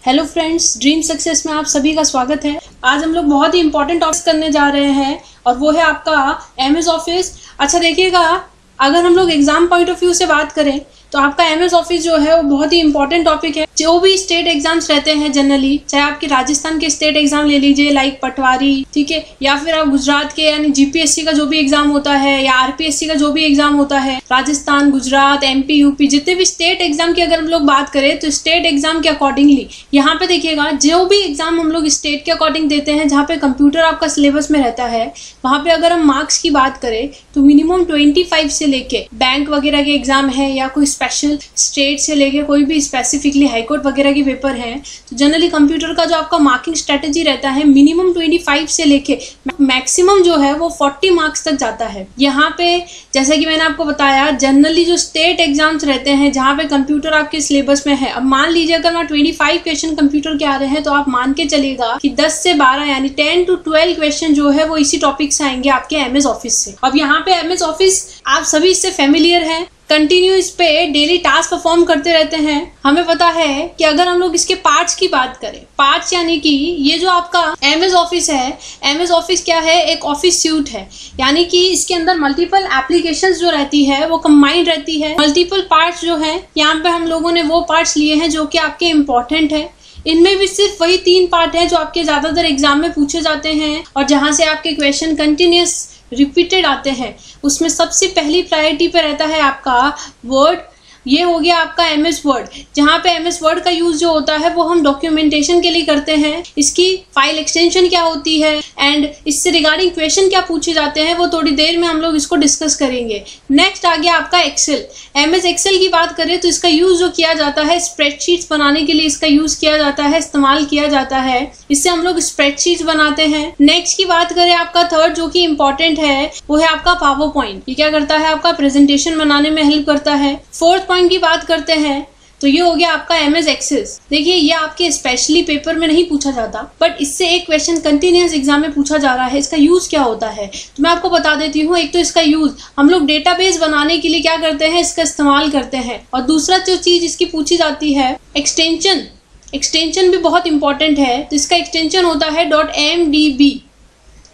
Hello friends, dream success में आप सभी का स्वागत है। आज हम लोग बहुत ही इंपॉर्टेंट टॉपिक करने जा रहे हैं और वो है आपका एमएस ऑफिस। अच्छा देखिएगा, अगर हम लोग एग्जाम पॉइंट ऑफ व्यू से बात करें तो आपका एमएस ऑफिस जो है वो बहुत ही इंपॉर्टेंट टॉपिक है। जो भी स्टेट एग्जाम्स रहते हैं जनरली, चाहे आपके राजस्थान के स्टेट एग्जाम ले लीजिए लाइक पटवारी, ठीक है, या फिर आप गुजरात के यानी जीपीएससी का जो भी एग्जाम होता है या आरपीएससी का जो भी एग्जाम होता है, राजस्थान, गुजरात, एमपी, यूपी, जितने भी स्टेट एग्जाम की अगर हम लोग बात करें तो स्टेट एग्जाम के अकॉर्डिंगली यहाँ पे देखिएगा, जो भी एग्जाम हम लोग स्टेट के अकॉर्डिंग देते हैं जहाँ पे कंप्यूटर आपका सिलेबस में रहता है, वहाँ पे अगर हम मार्क्स की बात करें तो मिनिमम 25 से लेके बैंक वगैरह के एग्जाम है या कोई स्पेशल स्टेट से लेके कोई भी स्पेसिफिकली हाईकोर्ट वगैरह के पेपर हैं, तो जनरली कंप्यूटर का जो आपका मार्किंग स्ट्रेटेजी रहता है मिनिमम 25 से लेके मैक्सिमम जो है वो 40 मार्क्स तक जाता है। यहाँ पे जैसे कि मैंने आपको बताया, जनरली जो स्टेट एग्जाम्स रहते हैं जहाँ पे कंप्यूटर आपके सिलेबस में है, अब मान लीजिए अगर मैं 25 क्वेश्चन कंप्यूटर के आ रहे हैं तो आप मान के चलिएगा कि 10 से 12 यानी 10 to 12 क्वेश्चन जो है वो इसी टॉपिक से आएंगे आपके एमएस ऑफिस से। अब यहाँ पे एमएस ऑफिस आप सभी इससे फेमिलियर हैं, कंटिन्यू इस पे डेली टास्क परफॉर्म करते रहते हैं। हमें पता है कि अगर हम लोग इसके पार्ट्स की बात करें, पार्ट्स यानी कि ये जो आपका एमएस ऑफिस है, एमएस ऑफिस क्या है, एक ऑफिस सूट है, यानी कि इसके अंदर मल्टीपल एप्लीकेशंस जो रहती है वो कंबाइंड रहती है। मल्टीपल पार्ट्स जो है, यहाँ पे हम लोगों ने वो पार्ट्स लिए हैं जो कि आपके इम्पोर्टेंट है। इनमें भी सिर्फ वही 3 पार्ट है जो आपके ज्यादातर एग्जाम में पूछे जाते हैं और जहां से आपके क्वेश्चन कंटिन्यूस रिपीटेड आते हैं। उसमें सबसे पहली प्रायोरिटी पे रहता है आपका वर्ड। ये हो गया आपका एमएस वर्ड, जहाँ पे एमएस वर्ड का यूज जो होता है वो हम डॉक्यूमेंटेशन के लिए करते हैं। इसकी फाइल एक्सटेंशन क्या होती है एंड इससे रिगार्डिंग क्वेश्चन क्या पूछे जाते हैं वो थोड़ी देर में हम लोग इसको डिस्कस करेंगे। नेक्स्ट आ गया आपका एक्सेल। एमएस एक्सेल की बात करें तो इसका यूज जो किया जाता है स्प्रेडशीट्स बनाने के लिए इसका यूज किया जाता है, इस्तेमाल किया जाता है। इससे हम लोग स्प्रेडशीट्स बनाते हैं। नेक्स्ट की बात करें आपका थर्ड जो कि इंपॉर्टेंट है वो है आपका पावर पॉइंट। ये क्या करता है, आपका प्रेजेंटेशन बनाने में हेल्प करता है। फोर्थ पॉइंट की बात करते हैं तो ये हो गया आपका एमएस एक्सेस। देखिए ये आपके स्पेशली पेपर में नहीं पूछा जाता, बट इससे एक क्वेश्चन कंटिन्यूअस एग्जाम में पूछा जा रहा है। इसका यूज क्या होता है तो मैं आपको बता देती हूँ। एक तो इसका यूज हम लोग डेटाबेस बनाने के लिए क्या करते हैं, इसका इस्तेमाल करते हैं। और दूसरा जो चीज इसकी पूछी जाती है एक्सटेंशन। एक्सटेंशन भी बहुत इंपॉर्टेंट है, तो इसका एक्सटेंशन होता है .mdb।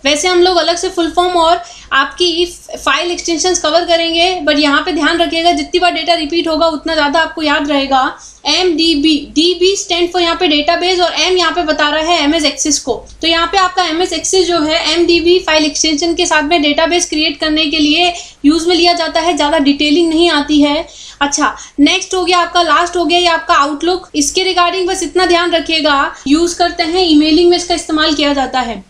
वैसे हम लोग अलग से फुल फॉर्म और आपकी फाइल एक्सटेंशंस कवर करेंगे, बट यहाँ पे ध्यान रखिएगा जितनी बार डेटा रिपीट होगा उतना ज्यादा आपको याद रहेगा। MDB, DB स्टैंड फॉर यहाँ पे डेटाबेस और M यहाँ पे बता रहा है एमएस एक्सेस को। तो यहाँ पे आपका एमएस एक्सेस जो है MDB फाइल एक्सटेंशन के साथ में डेटाबेस क्रिएट करने के लिए यूज में लिया जाता है, ज्यादा डिटेलिंग नहीं आती है। अच्छा, नेक्स्ट हो गया आपका, लास्ट हो गया ये आपका आउटलुक। इसके रिगार्डिंग बस इतना ध्यान रखिएगा, यूज करते हैं ईमेलिंग में इसका इस्तेमाल किया जाता है।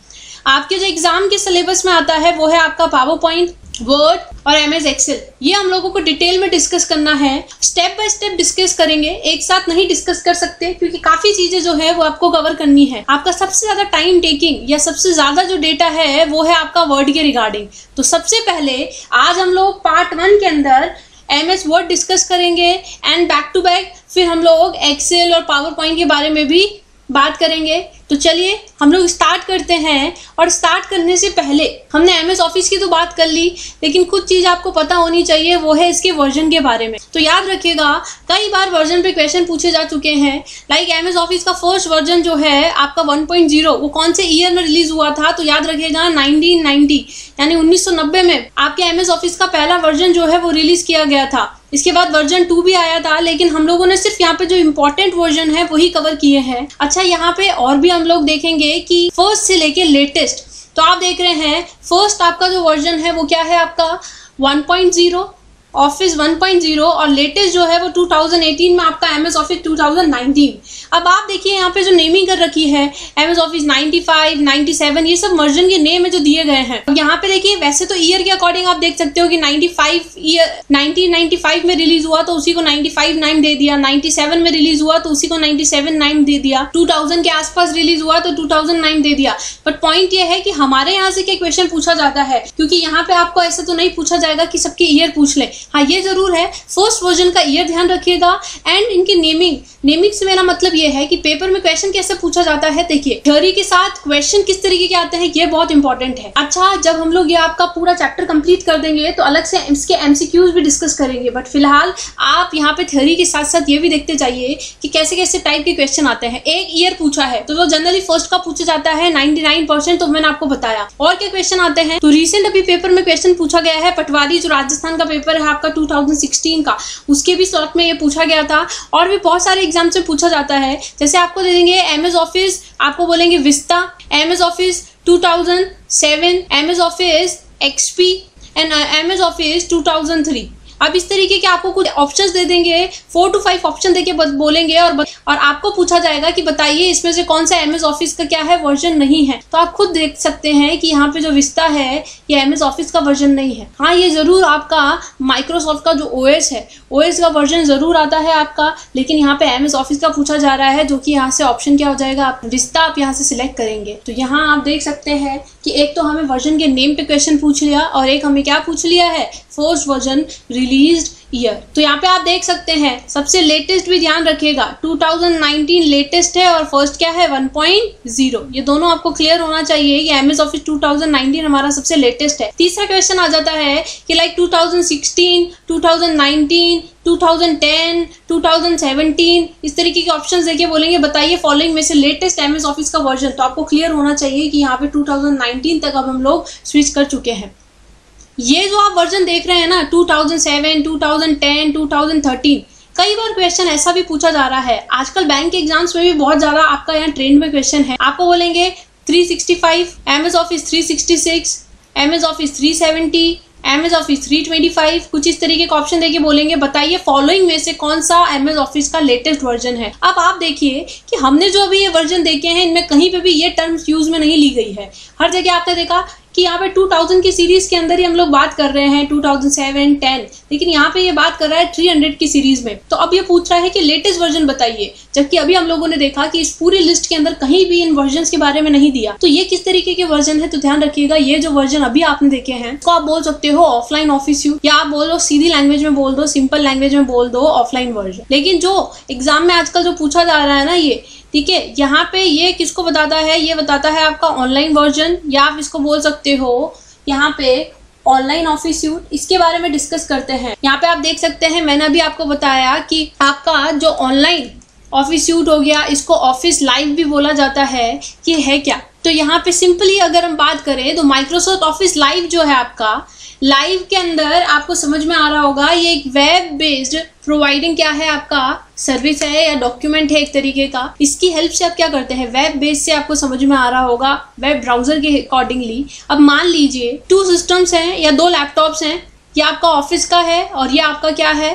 आपके जो एग्जाम के सिलेबस में आता है वो है आपका पावर पॉइंट, वर्ड और एमएस एक्सेल। ये हम लोगों को डिटेल में डिस्कस करना है, स्टेप बाय स्टेप डिस्कस करेंगे, एक साथ नहीं डिस्कस कर सकते क्योंकि काफी चीजें जो है वो आपको कवर करनी है। आपका सबसे ज्यादा टाइम टेकिंग या सबसे ज्यादा जो डेटा है वो है आपका वर्ड के रिगार्डिंग। तो सबसे पहले आज हम लोग पार्ट 1 के अंदर एमएस वर्ड डिस्कस करेंगे एंड बैक टू बैक फिर हम लोग एक्सेल और पावर पॉइंट के बारे में भी बात करेंगे। तो चलिए हम लोग स्टार्ट करते हैं। और स्टार्ट करने से पहले हमने एमएस ऑफिस की तो बात कर ली, लेकिन कुछ चीज आपको पता होनी चाहिए, वो है इसके वर्जन के बारे में। तो याद रखिएगा, कई बार वर्जन पे क्वेश्चन पूछे जा चुके हैं। लाइक एमएस ऑफिस का फर्स्ट वर्जन जो है आपका 1.0 वो कौन से ईयर में रिलीज हुआ था, तो याद रखिएगा 1990 यानी 1990 में आपके एमएस ऑफिस का पहला वर्जन जो है वो रिलीज किया गया था। इसके बाद वर्जन 2 भी आया था, लेकिन हम लोगों ने सिर्फ यहाँ पे जो इम्पोर्टेंट वर्जन है वही कवर किए हैं। अच्छा, यहाँ पे और भी हम लोग देखेंगे कि फर्स्ट से लेके लेटेस्ट। तो आप देख रहे हैं फर्स्ट आपका जो वर्जन है वो क्या है, आपका 1.0 ऑफिस 1.0 और लेटेस्ट जो है वो 2018 में आपका एमएस ऑफिस 2019। अब आप देखिए यहाँ पे जो नेमिंग कर रखी है एमएस ऑफिस 95, 97, ये सब वर्जन के नेम है जो दिए गए हैं। यहाँ पे देखिए वैसे तो ईयर के अकॉर्डिंग आप देख सकते हो कि 1995 में रिलीज हुआ तो उसी को 95 नाम दे दिया, 97 में रिलीज हुआ तो उसी को 97 नाम दे दिया, 2000 के आसपास रिलीज हुआ तो 2000 नाम दे दिया। बट पॉइंट ये है कि हमारे यहाँ से क्या क्वेश्चन पूछा जाता है, क्योंकि यहाँ पे आपको ऐसा तो नहीं पूछा जाएगा कि सबके ईयर पूछ ले, हाँ ये जरूर है, फर्स्ट वर्जन का ईयर ध्यान रखिएगा एंड इनकी नेमिंग से मेरा मतलब ये है कि पेपर में क्वेश्चन कैसे पूछा जाता है। देखिए थ्योरी के साथ क्वेश्चन किस तरीके के आते हैं ये बहुत इंपॉर्टेंट है। अच्छा जब हम लोग ये आपका पूरा चैप्टर कंप्लीट कर देंगे तो अलग से इसके एमसीक्यूज भी डिस्कस करेंगे, बट फिलहाल आप यहाँ पे थ्योरी के साथ साथ ये भी देखते जाइए कि कैसे कैसे टाइप के क्वेश्चन आते हैं। एक ईयर पूछा है तो वो जनरली फर्स्ट का पूछा जाता है 99%, तो मैंने आपको बताया। और क्या क्वेश्चन आते हैं तो रिसेंट अभी पेपर में क्वेश्चन पूछा गया है पटवारी, जो राजस्थान का पेपर है आपका 2016 का, उसके भी स्लॉट में ये पूछा गया था। और भी बहुत सारे एग्जाम से पूछा जाता है, जैसे आपको दे देंगे एमएस ऑफिस, आपको बोलेंगे vista, MS office 2007, MS office XP and MS office 2003। अब इस तरीके के आपको कुछ ऑप्शंस दे देंगे, 4 to 5 ऑप्शन देके बोलेंगे और आपको पूछा जाएगा कि बताइए इसमें से कौन सा एमएस ऑफिस का क्या है वर्जन नहीं है। तो आप खुद देख सकते हैं कि यहाँ पे जो विस्ता है ये एमएस ऑफिस का वर्जन नहीं है। हाँ ये जरूर आपका माइक्रोसॉफ्ट का जो ओएस है, ओएस का वर्जन जरूर आता है आपका, लेकिन यहाँ पे एमएस ऑफिस का पूछा जा रहा है, जो कि यहाँ से ऑप्शन क्या हो जाएगा, आप विस्ता आप यहाँ से सिलेक्ट करेंगे। तो यहाँ आप देख सकते हैं कि एक तो हमें वर्जन के नेम पे क्वेश्चन पूछ लिया और एक हमें क्या पूछ लिया है, फर्स्ट वर्जन रिलीज्ड ईयर। तो यहाँ पे आप देख सकते हैं सबसे लेटेस्ट भी ध्यान रखिएगा, 2019 लेटेस्ट है और फर्स्ट क्या है 1.0। ये दोनों आपको क्लियर होना चाहिए कि एमएस ऑफिस 2019 हमारा सबसे लेटेस्ट है। तीसरा क्वेश्चन आ जाता है कि लाइक 2016, 2019, 2010, 2017 इस तरीके के ऑप्शंस देके बोलेंगे बताइए फॉलोइंग में से लेटेस्ट एमएस ऑफिस का वर्जन। तो आपको क्लियर होना चाहिए कि यहाँ पे 2019 तक अब हम लोग स्विच कर चुके हैं। ये जो आप वर्जन देख रहे हैं ना 2007, 2010, 2013, कई बार क्वेश्चन ऐसा भी पूछा जा रहा है। आजकल बैंक के एग्जाम्स में भी बहुत ज्यादा आपका यहाँ ट्रेंड में क्वेश्चन है। आपको बोलेंगे 365, MS office 366, MS office 370, MS office 325, कुछ इस तरीके का ऑप्शन देके बोलेंगे बताइए फॉलोइंग में से कौन सा एमएस ऑफिस का लेटेस्ट वर्जन है। अब आप देखिए कि हमने जो अभी ये वर्जन देखे हैं इनमें कहीं पे भी ये टर्म्स यूज में नहीं ली गई है। हर जगह आपने देखा कि यहाँ पे 2000 की सीरीज के अंदर ही हम लोग बात कर रहे हैं 2007, 10, लेकिन यहाँ पे ये बात कर रहा है 300 की सीरीज में। तो अब ये पूछ रहा है कि लेटेस्ट वर्जन बताइए, जबकि अभी हम लोगों ने देखा कि इस पूरी लिस्ट के अंदर कहीं भी इन वर्जन्स के बारे में नहीं दिया। तो ये किस तरीके के वर्जन है, तो ध्यान रखिएगा ये जो वर्जन अभी आपने देखे हैं तो आप बोल सकते हो ऑफलाइन ऑफिस यूज, या आप बोलो सीधी लैंग्वेज में बोल दो, सिंपल लैंग्वेज में बोल दो ऑफलाइन वर्जन। लेकिन जो एग्जाम में आजकल जो पूछा जा रहा है ना ये, ठीक है, यहाँ पे ये किसको बताता है, ये बताता है आपका ऑनलाइन वर्जन, या आप इसको बोल सकते हो यहाँ पे ऑनलाइन ऑफिस सूट। इसके बारे में डिस्कस करते हैं। यहाँ पे आप देख सकते हैं मैंने अभी आपको बताया कि आपका जो ऑनलाइन ऑफिस सूट हो गया, इसको ऑफिस लाइव भी बोला जाता है कि है क्या। तो यहाँ पे सिंपली अगर हम बात करें तो माइक्रोसॉफ्ट ऑफिस लाइव जो है आपका, लाइव के अंदर आपको समझ में आ रहा होगा ये एक वेब बेस्ड प्रोवाइडिंग क्या है आपका सर्विस है या डॉक्यूमेंट है एक तरीके का। इसकी हेल्प से आप क्या करते हैं, वेब बेस से आपको समझ में आ रहा होगा वेब ब्राउजर के अकॉर्डिंगली। अब मान लीजिए 2 सिस्टम्स हैं या 2 लैपटॉप्स हैं, ये आपका ऑफिस का है और ये आपका क्या है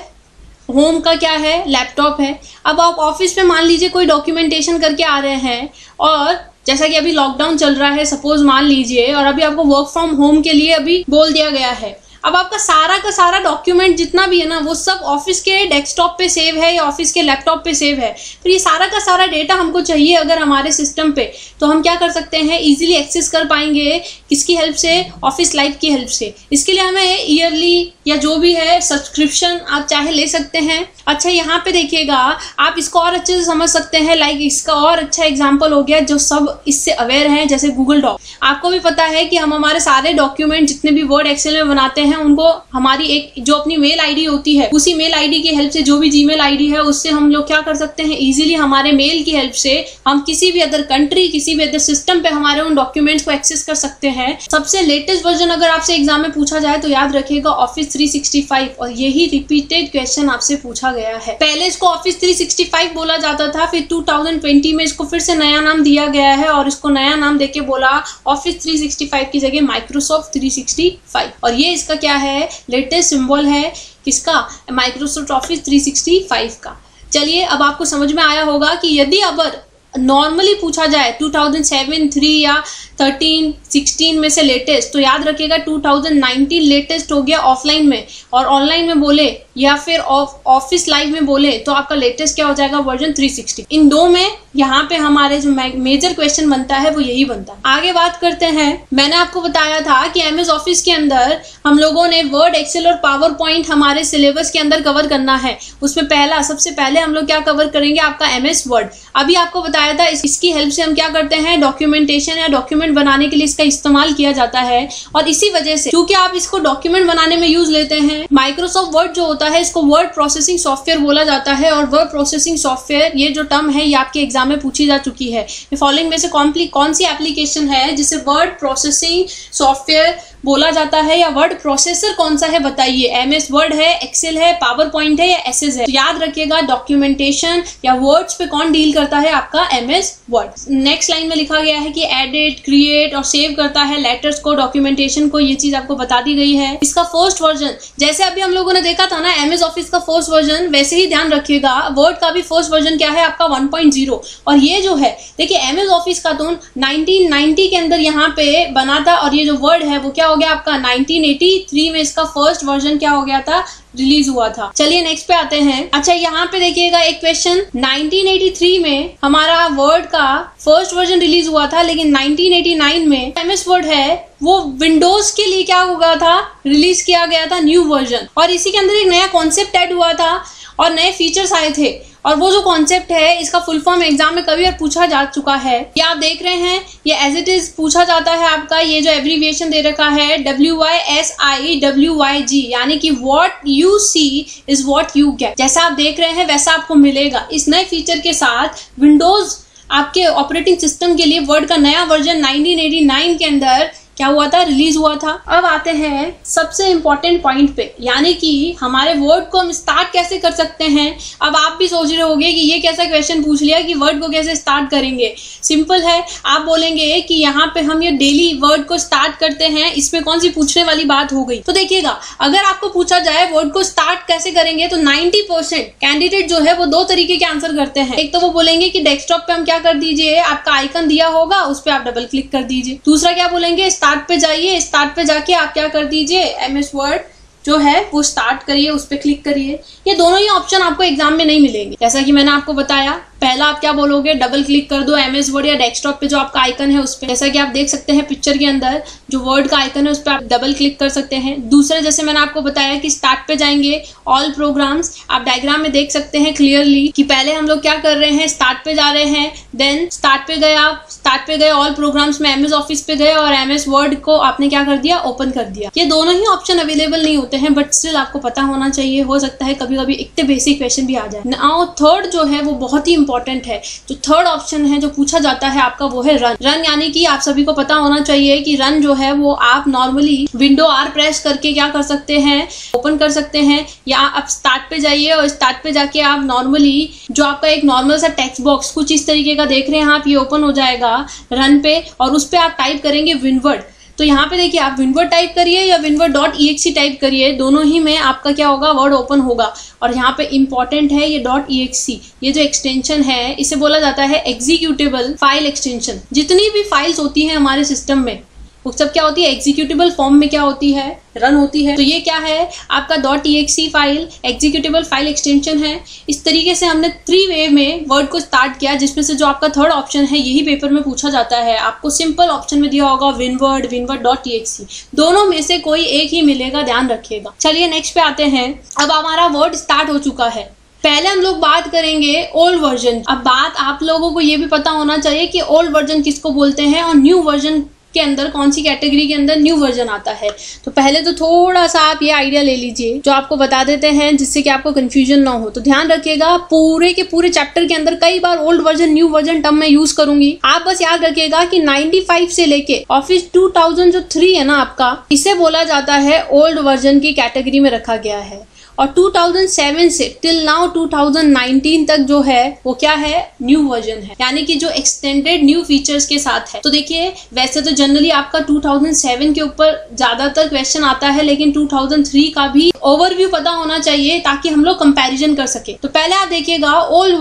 होम का क्या है लैपटॉप है। अब आप ऑफिस में मान लीजिए कोई डॉक्यूमेंटेशन करके आ रहे हैं और जैसा कि अभी लॉकडाउन चल रहा है सपोज मान लीजिए, और अभी आपको वर्क फ्रॉम होम के लिए अभी बोल दिया गया है। अब आपका सारा का सारा डॉक्यूमेंट जितना भी है ना वो सब ऑफिस के डेस्कटॉप पे सेव है या ऑफिस के लैपटॉप पे सेव है। फिर ये सारा का सारा डेटा हमको चाहिए अगर हमारे सिस्टम पे, तो हम क्या कर सकते हैं, इजीली एक्सेस कर पाएंगे किसकी हेल्प से, ऑफिस लाइव की हेल्प से। इसके लिए हमें ईयरली या जो भी है सब्सक्रिप्शन आप चाहे ले सकते हैं। अच्छा यहाँ पे देखिएगा आप इसको और अच्छे से समझ सकते हैं, लाइक इसका और अच्छा एग्जाम्पल हो गया जो सब इससे अवेयर हैं, जैसे गूगल डॉक। आपको भी पता है कि हम हमारे सारे डॉक्यूमेंट जितने भी वर्ड एक्सेल में बनाते हैं उनको हमारी एक जो अपनी मेल आईडी होती है उसी मेल आईडी की हेल्प से, जो भी जीमेल आईडी है उससे हम लोग क्या कर सकते हैं, इजीली हमारे मेल की हेल्प से हम किसी भी अदर कंट्री किसी भी अदर सिस्टम पे हमारे उन डॉक्यूमेंट्स को एक्सेस कर सकते हैं। सबसे लेटेस्ट वर्जन अगर आपसे एग्जाम में पूछा जाए तो याद रखिएगा ऑफिस 365, और यही रिपीटेड क्वेश्चन आपसे पूछा गया है। पहले इसको ऑफिस 365 बोला जाता था, फिर 2020 में इसको फिर से नया नाम दिया गया है और इसको नया नाम देके बोला ऑफिस 365 की जगह माइक्रोसॉफ्ट 365। और ये इसका क्या है, लेटेस्ट सिंबल है किसका, माइक्रोसॉफ्ट ऑफिस 365 का। चलिए अब आपको समझ में आया होगा कि यदि अगर नॉर्मली पूछा जाए 2007, 3 या 13, 16 में से लेटेस्ट, तो याद रखिएगा 2019 लेटेस्ट हो गया ऑफलाइन में, और ऑनलाइन में बोले या फिर ऑफिस लाइव में बोले तो आपका लेटेस्ट क्या हो जाएगा, वर्जन 360। इन दो में यहाँ पे हमारे जो मेजर क्वेश्चन बनता है वो यही बनता है। आगे बात करते हैं, मैंने आपको बताया था कि एमएस ऑफिस के अंदर हम लोगों ने वर्ड, एक्सेल और पावर पॉइंट हमारे सिलेबस के अंदर कवर करना है। उसमें सबसे पहले हम लोग क्या कवर करेंगे, आपका एमएस वर्ड। अभी आपको बताया था इसकी हेल्प से हम क्या करते हैं, डॉक्यूमेंटेशन या डॉक्यूमेंट बनाने के लिए इसका इस्तेमाल किया जाता है। और इसी वजह से क्योंकि आप इसको डॉक्यूमेंट बनाने में यूज लेते हैं, माइक्रोसॉफ्ट वर्ड जो होता है इसको वर्ड प्रोसेसिंग सॉफ्टवेयर बोला जाता है। और वर्ड प्रोसेसिंग सॉफ्टवेयर ये जो टर्म है ये आपके एग्जाम में पूछी जा चुकी है। फॉलोइंग में से कौन सी एप्लीकेशन है जिसे वर्ड प्रोसेसिंग सॉफ्टवेयर बोला जाता है, या वर्ड प्रोसेसर कौन सा है बताइए। एमएस वर्ड है, एक्सेल है, पावर पॉइंट है या एसएस है। तो याद रखिएगा डॉक्यूमेंटेशन या वर्ड्स पे कौन डील करता है, आपका एमएस वर्ड। नेक्स्ट लाइन में लिखा गया है कि एडिट, क्रिएट और सेव करता है लेटर्स को, डॉक्यूमेंटेशन को, ये चीज आपको बता दी गई है। इसका फर्स्ट वर्जन जैसे अभी हम लोगों ने देखा था ना एमएस ऑफिस का फर्स्ट वर्जन, वैसे ही ध्यान रखिएगा वर्ड का भी फर्स्ट वर्जन क्या है, आपका 1.0। और ये जो है देखिए एमएस ऑफिस का तो 1990 के अंदर यहाँ पे बना था, और ये जो वर्ड है वो क्या हो गया आपका 1983 में इसका फर्स्ट वर्जन क्या हो गया था, रिलीज हुआ था। चलिए नेक्स्ट पे आते हैं। अच्छा यहाँ पे देखिएगा एक क्वेश्चन, 1983 में हमारा वर्ड का फर्स्ट वर्जन रिलीज हुआ था, लेकिन 1989 में एमएस वर्ड है वो विंडोज के लिए क्या हुआ था, रिलीज किया गया था न्यू वर्जन। और इसी के अंदर एक नया कॉन्सेप्ट ऐड हुआ था और नए फीचर्स आए थे। और वो जो कॉन्सेप्ट है इसका फुल फॉर्म एग्जाम में कभी और पूछा जा चुका है। ये आप देख रहे हैं, ये एज इट इज पूछा जाता है आपका, ये जो एब्रीविएशन दे रखा है WYSIWYG, यानी कि what you see is what you get. जैसा आप देख रहे हैं वैसा आपको मिलेगा। इस नए फीचर के साथ विंडोज आपके ऑपरेटिंग सिस्टम के लिए वर्ड का नया वर्जन 1989 के अंदर क्या हुआ था, रिलीज हुआ था। अब आते हैं सबसे इंपॉर्टेंट पॉइंट पे, यानी कि हमारे वर्ड को हम स्टार्ट कैसे कर सकते हैं। अब आप भी सोच रहे होंगे कि ये कैसा क्वेश्चन पूछ लिया कि वर्ड को कैसे स्टार्ट करेंगे। सिंपल है, आप बोलेंगे कि यहाँ पे हम ये डेली वर्ड को स्टार्ट करते हैं, इसमें कौन सी पूछने वाली बात हो गई। तो देखिएगा अगर आपको पूछा जाए वर्ड को स्टार्ट कैसे करेंगे, तो 90% कैंडिडेट जो है वो दो तरीके के आंसर करते हैं। एक तो वो बोलेंगे कि डेस्कटॉप पे हम क्या कर दीजिए, आपका आइकन दिया होगा उस पर आप डबल क्लिक कर दीजिए। दूसरा क्या बोलेंगे, स्टार्ट पे जाइए, स्टार्ट पे जाके आप क्या कर दीजिए, एमएस वर्ड जो है वो स्टार्ट करिए, उस पर क्लिक करिए। ये दोनों ही ऑप्शन आपको एग्जाम में नहीं मिलेंगे। जैसा कि मैंने आपको बताया, पहला आप क्या बोलोगे, डबल क्लिक कर दो एमएस वर्ड या डेस्कटॉप पे जो आपका आइकन है उस पे। जैसा कि आप देख सकते हैं पिक्चर के अंदर जो वर्ड का आइकन है उस पर आप डबल क्लिक कर सकते हैं। दूसरे जैसे मैंने आपको बताया कि स्टार्ट पे जाएंगे, ऑल प्रोग्राम्स, आप डायग्राम में देख सकते हैं क्लियरली कि पहले हम लोग क्या कर रहे हैं, स्टार्ट पे जा रहे हैं, देन स्टार्ट पे गए, आप स्टार्ट पे गए, ऑल प्रोग्राम्स में एमएस ऑफिस पे गए और एमएस वर्ड को आपने क्या कर दिया, ओपन कर दिया। ये दोनों ही ऑप्शन अवेलेबल नहीं होते हैं, बट स्टिल आपको पता होना चाहिए। हो सकता है कभी कभी इतने बेसिक क्वेश्चन भी आ जाए। नाउ थर्ड जो है वो बहुत ही इंपॉर्टेंट है। जो थर्ड ऑप्शन है जो पूछा जाता है आपका वो है रन। रन यानी कि आप सभी को पता होना चाहिए कि रन जो है वो आप नॉर्मली विंडो आर प्रेस करके क्या कर सकते हैं, ओपन कर सकते हैं, या आप स्टार्ट पे जाइए और स्टार्ट पे जाके आप नॉर्मली जो आपका एक नॉर्मल सा टेक्स्ट बॉक्स कुछ इस तरीके का देख रहे हैं आप, ये ओपन हो जाएगा रन पे, और उस पे आप टाइप करेंगे विनवर्ड। तो यहाँ पे देखिए आप विनवर्ड टाइप करिए या winword.exe टाइप करिए, दोनों ही में आपका क्या होगा, वर्ड ओपन होगा। और यहाँ पे इंपॉर्टेंट है ये .exe, ये जो एक्सटेंशन है इसे बोला जाता है एग्जीक्यूटेबल फाइल एक्सटेंशन। जितनी भी फाइल्स होती हैं हमारे सिस्टम में वो सब क्या होती है, एग्जीक्यूटेबल फॉर्म में क्या होती है, रन होती है। तो ये क्या है, आपका .exe file executable file extension है। इस तरीके से हमने 3 वे में वर्ड को स्टार्ट किया, जिसमें से जो आपका थर्ड ऑप्शन है यही पेपर में पूछा जाता है। आपको सिंपल ऑप्शन में दिया होगा विनवर्ड, winword.exe, दोनों में से कोई एक ही मिलेगा, ध्यान रखिएगा। चलिए नेक्स्ट पे आते हैं। अब हमारा वर्ड स्टार्ट हो चुका है। पहले हम लोग बात करेंगे ओल्ड वर्जन। अब बात आप लोगों को ये भी पता होना चाहिए कि ओल्ड वर्जन किसको बोलते हैं और न्यू वर्जन के अंदर कौन सी कैटेगरी के अंदर न्यू वर्जन आता है। तो पहले तो थोड़ा सा आप ये आइडिया ले लीजिए जो आपको बता देते हैं, जिससे कि आपको कंफ्यूजन ना हो। तो ध्यान रखिएगा, पूरे के पूरे चैप्टर के अंदर कई बार old version new version term मैं यूज करूंगी। आप बस याद रखिएगा कि 95 से लेके ऑफिस 2000 जो 3 है ना आपका, इसे बोला जाता है ओल्ड वर्जन की कैटेगरी में रखा गया है। और 2007 से टिल नाउ 2019 तक जो है वो क्या है, न्यू वर्जन है, यानी कि जो एक्सटेंडेड न्यू फीचर्स के साथ है। तो देखिए वैसे तो जनरली आपका 2007 के ऊपर ज्यादातर क्वेश्चन आता है, लेकिन 2003 का भी ओवरव्यू पता होना चाहिए ताकि हम लोग कंपैरिजन कर सके। तो पहले आप देखिएगा ओल्ड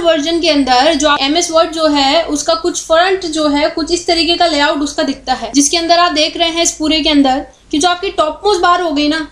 वर्जन के अंदर जो MS वर्ड जो है उसका कुछ फ्रंट जो है कुछ इस तरीके का लेआउट उसका दिखता है, जिसके अंदर आप देख रहे हैं इस पूरे के अंदर कि जो आपकी टॉप मोस्ट बार हो गई ना,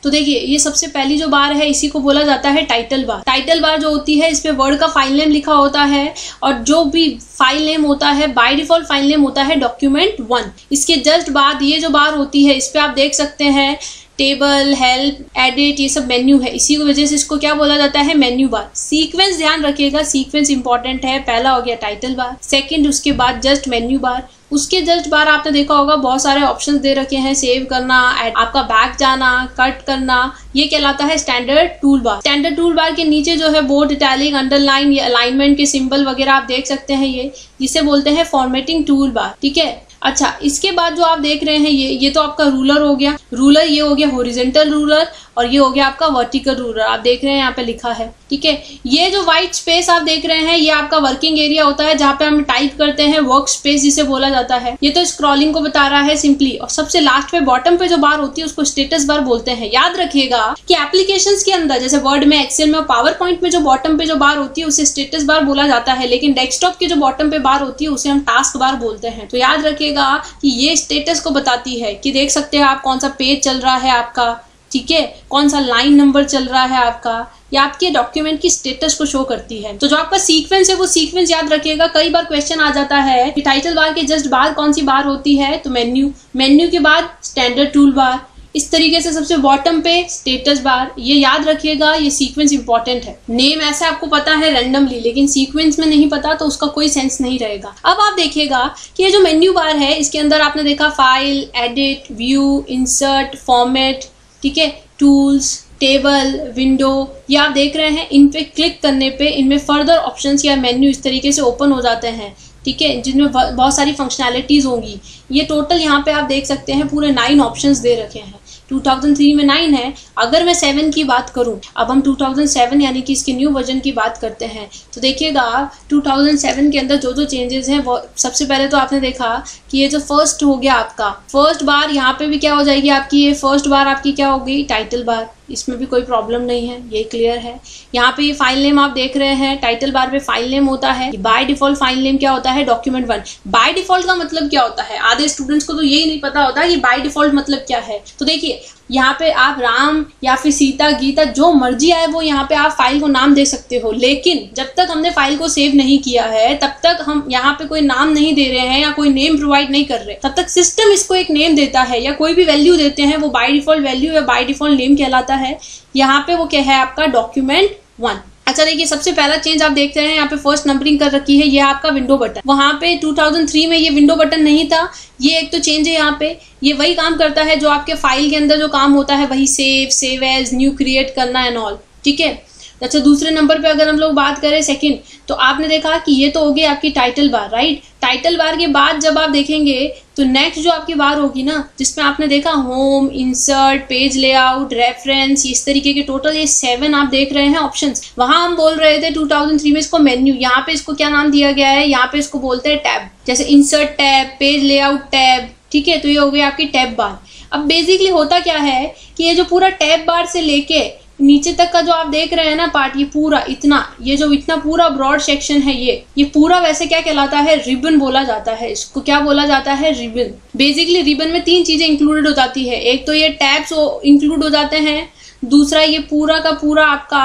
तो देखिए ये सबसे पहली जो बार है इसी को बोला जाता है टाइटल बार। टाइटल बार जो होती है इस पे वर्ड का फाइल नेम लिखा होता है, और जो भी फाइल नेम होता है बाय डिफॉल्ट फाइल नेम होता है डॉक्यूमेंट 1। इसके जस्ट बाद ये जो बार होती है इस पे आप देख सकते हैं टेबल, हेल्प, एडिट, ये सब मेन्यू है, इसी की वजह से इसको क्या बोला जाता है, मेन्यू बार। सीक्वेंस ध्यान रखिएगा, सीक्वेंस इंपॉर्टेंट है। पहला हो गया टाइटल बार, सेकंड उसके बाद जस्ट मेन्यू बार, उसके जस्ट बार आपने देखा होगा बहुत सारे ऑप्शंस दे रखे हैं, सेव करना, आपका बैक जाना, कट करना, ये कहलाता है standard tool bar. Standard tool bar के नीचे जो है बोल्ड, इटैलिक, अंडरलाइन, ये अलाइनमेंट के सिंबल वगैरह आप देख सकते हैं, ये जिसे बोलते हैं फॉर्मेटिंग टूल बार। ठीक है, अच्छा इसके बाद जो आप देख रहे हैं ये तो आपका रूलर हो गया। रूलर ये हो गया हॉरिजॉन्टल रूलर, और ये हो गया आपका वर्टिकल रूलर, आप देख रहे हैं यहाँ पे लिखा है। ठीक है, ये जो व्हाइट स्पेस आप देख रहे हैं ये आपका वर्किंग एरिया होता है, जहाँ पे हम टाइप करते हैं, वर्क स्पेस जिसे बोला जाता है। ये तो स्क्रॉलिंग को बता रहा है सिंपली। और सबसे लास्ट पे बॉटम पे जो बार होती है उसको स्टेटस बार बोलते हैं। याद रखिएगा कि एप्लीकेशंस के अंदर जैसे वर्ड में, एक्सेल में, पावर पॉइंट में जो बॉटम पे जो बार होती है उसे स्टेटस बार बोला जाता है, लेकिन डेस्कटॉप की जो बॉटम पे बार होती है उसे हम टास्क बार बोलते हैं। तो याद रखिएगा कि ये स्टेटस को बताती है कि देख सकते हैं आप कौन सा पेज चल रहा है आपका, ठीक है, कौन सा लाइन नंबर चल रहा है आपका, या आपके डॉक्यूमेंट की स्टेटस को शो करती है। तो जो आपका सीक्वेंस है वो सीक्वेंस याद रखिएगा। कई बार क्वेश्चन आ जाता है कि टाइटल बार के जस्ट बाद कौन सी बार होती है, तो मेन्यू के बाद स्टैंडर्ड टूल बार, इस तरीके से सबसे बॉटम पे स्टेटस बार। ये याद रखिएगा, ये सीक्वेंस इंपॉर्टेंट है। नेम ऐसे आपको पता है रैंडमली, लेकिन सीक्वेंस में नहीं पता तो उसका कोई सेंस नहीं रहेगा। अब आप देखिएगा कि ये जो मेन्यू बार है इसके अंदर आपने देखा file, edit, view, insert, format, ठीक है, टूल्स, टेबल, विंडो, ये आप देख रहे हैं। इन पे क्लिक करने पे इनमें फर्दर ऑप्शंस या मेन्यू इस तरीके से ओपन हो जाते हैं, ठीक है, जिनमें बहुत सारी फंक्शनैलिटीज होंगी। ये टोटल यहाँ पे आप देख सकते हैं पूरे 9 ऑप्शंस दे रखे हैं। 2003 में 9 है। अगर मैं 7 की बात करूं, अब हम 2007 यानी कि इसके न्यू वर्जन की बात करते हैं, तो देखिएगा 2007 के अंदर जो चेंजेस हैं वो सबसे पहले तो आपने देखा कि ये जो फर्स्ट हो गया आपका फर्स्ट बार, यहाँ पे भी क्या हो जाएगी आपकी, ये फर्स्ट बार आपकी क्या हो गई, टाइटल बार। इसमें भी कोई प्रॉब्लम नहीं है, ये क्लियर है। यहाँ पे ये फाइल नेम आप देख रहे हैं, टाइटल बार पे फाइल नेम होता है। बाय डिफॉल्ट फाइल नेम क्या होता है, डॉक्यूमेंट 1। बाय डिफॉल्ट का मतलब क्या होता है, आधे स्टूडेंट्स को तो यही नहीं पता होता कि बाय डिफॉल्ट मतलब क्या है। तो देखिए यहाँ पे आप राम या फिर सीता, गीता, जो मर्जी आए वो यहाँ पे आप फाइल को नाम दे सकते हो, लेकिन जब तक हमने फाइल को सेव नहीं किया है तब तक हम यहाँ पे कोई नाम नहीं दे रहे हैं या कोई नेम प्रोवाइड नहीं कर रहे, तब तक सिस्टम इसको एक नेम देता है या कोई भी वैल्यू देते हैं, वो बाय डिफॉल्ट वैल्यू या बाय डिफॉल्ट नेम कहलाता है। यहाँ पे वो क्या है आपका डॉक्यूमेंट 1। अच्छा देखिए, सबसे पहला चेंज आप देखते हैं यहाँ पे फर्स्ट नंबरिंग कर रखी है, ये आपका विंडो बटन। वहां पे 2003 में ये विंडो बटन नहीं था, ये एक तो चेंज है। यहाँ पे ये वही काम करता है जो आपके फाइल के अंदर जो काम होता है, वही सेव एज, न्यू क्रिएट करना एंड ऑल, ठीक है। अच्छा दूसरे नंबर पे अगर हम लोग बात करें सेकंड, तो आपने देखा कि ये तो हो गई आपकी title bar, right. Title bar के बाद जब आप देखेंगे तो नेक्स्ट जो आपकी बार होगी ना, जिसमें आपने देखा home, insert, page layout, reference, इस तरीके के टोटल ये 7 आप देख रहे हैं ऑप्शंस। वहां हम बोल रहे थे 2003 में इसको मेन्यू, यहाँ पे इसको क्या नाम दिया गया है, यहाँ पे इसको बोलते हैं टैब, जैसे insert tab, page layout tab, ठीक है। तो ये हो गई आपकी टैब बार। अब बेसिकली होता क्या है कि ये जो पूरा टैब बार से लेके नीचे तक का जो आप देख रहे हैं ना पार्ट, ये पूरा इतना, ये जो इतना पूरा ब्रॉड सेक्शन है, ये पूरा वैसे क्या कहलाता है, रिबन बोला जाता है। इसको क्या बोला जाता है, रिबन। बेसिकली रिबन में 3 चीजें इंक्लूडेड हो जाती है। एक तो ये टैब्स इंक्लूड हो जाते हैं, दूसरा ये पूरा का पूरा आपका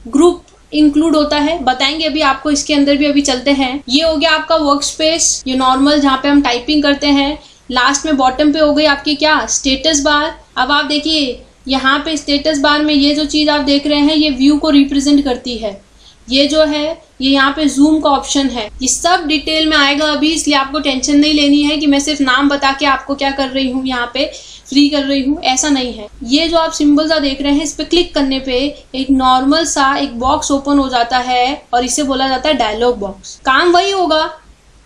ग्रुप इंक्लूड होता है, बताएंगे अभी आपको, इसके अंदर भी अभी चलते हैं। ये हो गया आपका वर्क स्पेस, ये नॉर्मल जहाँ पे हम टाइपिंग करते हैं। लास्ट में बॉटम पे हो गई आपकी क्या, स्टेटस बार। अब आप देखिए यहाँ पे स्टेटस बार में ये जो चीज आप देख रहे हैं, ये व्यू को रिप्रेजेंट करती है। ये जो है ये यहाँ पे जूम का ऑप्शन है। ये सब डिटेल में आएगा अभी, इसलिए आपको टेंशन नहीं लेनी है कि मैं सिर्फ नाम बता के आपको क्या कर रही हूँ, यहाँ पे फ्री कर रही हूँ, ऐसा नहीं है। ये जो आप सिंबल सा देख रहे हैं, इस पे क्लिक करने पे एक नॉर्मल सा एक बॉक्स ओपन हो जाता है और इसे बोला जाता है डायलॉग बॉक्स। काम वही होगा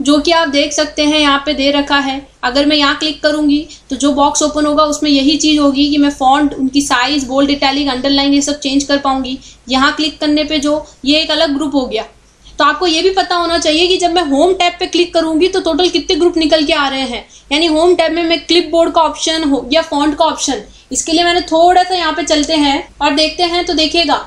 जो कि आप देख सकते हैं यहाँ पे दे रखा है। अगर मैं यहाँ क्लिक करूंगी तो जो बॉक्स ओपन होगा उसमें यही चीज होगी कि मैं फॉन्ट, उनकी साइज, बोल्ड, इटैलिक, अंडरलाइन ये सब चेंज कर पाऊंगी। यहाँ क्लिक करने पे जो ये एक अलग ग्रुप हो गया। तो आपको ये भी पता होना चाहिए कि जब मैं होम टैब पे क्लिक करूंगी तो टोटल कितने ग्रुप निकल के आ रहे हैं। यानी होम टैब में मैं क्लिपबोर्ड का ऑप्शन हो या फॉन्ट का ऑप्शन, इसके लिए मैंने थोड़ा सा यहाँ पे चलते हैं और देखते हैं। तो देखिएगा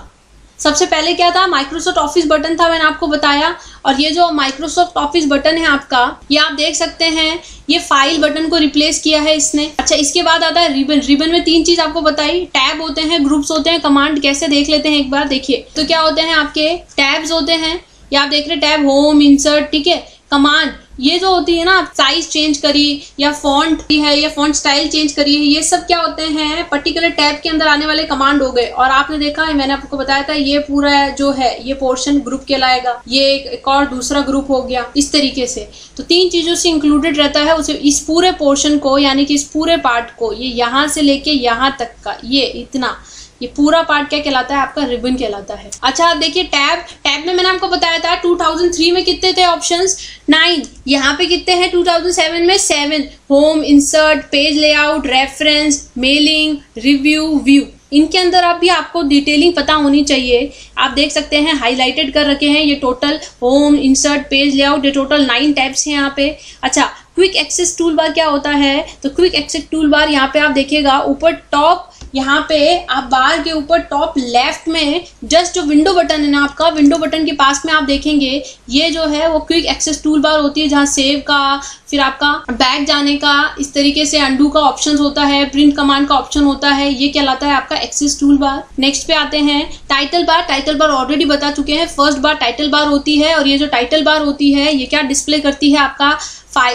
सबसे पहले क्या था, माइक्रोसॉफ्ट ऑफिस बटन था, मैंने आपको बताया। और ये जो माइक्रोसॉफ्ट ऑफिस बटन है आपका, ये आप देख सकते हैं ये फाइल बटन को रिप्लेस किया है इसने। अच्छा, इसके बाद आता है रिबन। रिबन में 3 चीज आपको बताई, टैब होते हैं, ग्रुप्स होते हैं, कमांड कैसे देख लेते हैं एक बार देखिए। तो क्या होते हैं आपके टैब्स होते हैं, ये आप देख रहे हैं टैब, होम, इंसर्ट, ठीक है। कमांड ये जो होती है ना, साइज चेंज करी या फॉन्ट है या फॉन्ट स्टाइल चेंज करी है, ये सब क्या होते हैं पर्टिकुलर टैब के अंदर आने वाले कमांड हो गए। और आपने देखा है, मैंने आपको बताया था, ये पूरा जो है ये पोर्शन ग्रुप कहलाएगा, ये एक और दूसरा ग्रुप हो गया, इस तरीके से। तो 3 चीजों से इंक्लूडेड रहता है उसे, इस पूरे पोर्शन को, यानी कि इस पूरे पार्ट को, ये यहाँ से लेके यहाँ तक का ये इतना, ये पूरा पार्ट क्या कहलाता है आपका, रिबन कहलाता है। अच्छा आप देखिए टैब में मैंने आपको बताया था 2003 में कितने थे ऑप्शंस, 9। यहाँ पे कितने हैं 2007 में, 7। Home, insert, page layout, reference, mailing, review, view, इनके अंदर आप भी आपको डिटेलिंग पता होनी चाहिए। आप देख सकते हैं हाईलाइटेड कर रखे हैं ये total home, insert, page layout, ये टोटल 9 टैब्स हैं यहाँ पे। अच्छा, क्विक एक्सेस टूल बार क्या होता है, तो क्विक एक्सेस टूल बार यहाँ पे आप देखिएगा ऊपर टॉप, यहाँ पे आप बार के ऊपर टॉप लेफ्ट में जस्ट जो विंडो बटन है ना आपका, विंडो बटन के पास में आप देखेंगे ये जो है वो क्विक एक्सेस टूल बार होती है, जहाँ सेव का, फिर आपका बैक जाने का, इस तरीके से अंडू का ऑप्शन होता है, प्रिंट कमांड का ऑप्शन होता है, ये कहलाता है आपका एक्सेस टूल बार। नेक्स्ट पे आते हैं title bar. Title bar already बता चुके हैं, फर्स्ट बार टाइटल बार होती है। और ये जो टाइटल बार होती है ये क्या डिस्प्ले करती है, आपका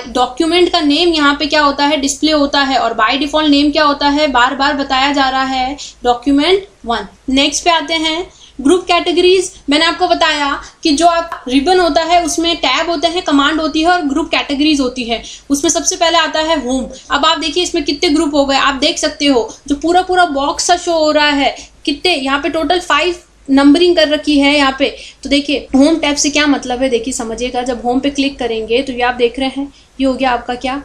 डॉक्यूमेंट का नेम यहाँ पे क्या होता है, डिस्प्ले होता है। और बाय डिफॉल्ट नेम क्या होता है, बार बार बताया जा रहा है, डॉक्यूमेंट 1। नेक्स्ट पे आते हैं ग्रुप कैटेगरीज। मैंने आपको बताया कि जो आप रिबन होता है उसमें टैब होते हैं, कमांड होती है और ग्रुप कैटेगरीज होती है। उसमें सबसे पहले आता है होम। अब आप देखिए इसमें कितने ग्रुप हो गए, आप देख सकते हो जो पूरा बॉक्स सा शो हो रहा है, कितने यहाँ पे टोटल 5 नंबरिंग कर रखी है यहाँ पे। तो देखिए होम टैब से क्या मतलब है, देखिए समझिएगा। जब होम पे क्लिक करेंगे तो ये आप देख रहे हैं, ये हो गया आपका क्या,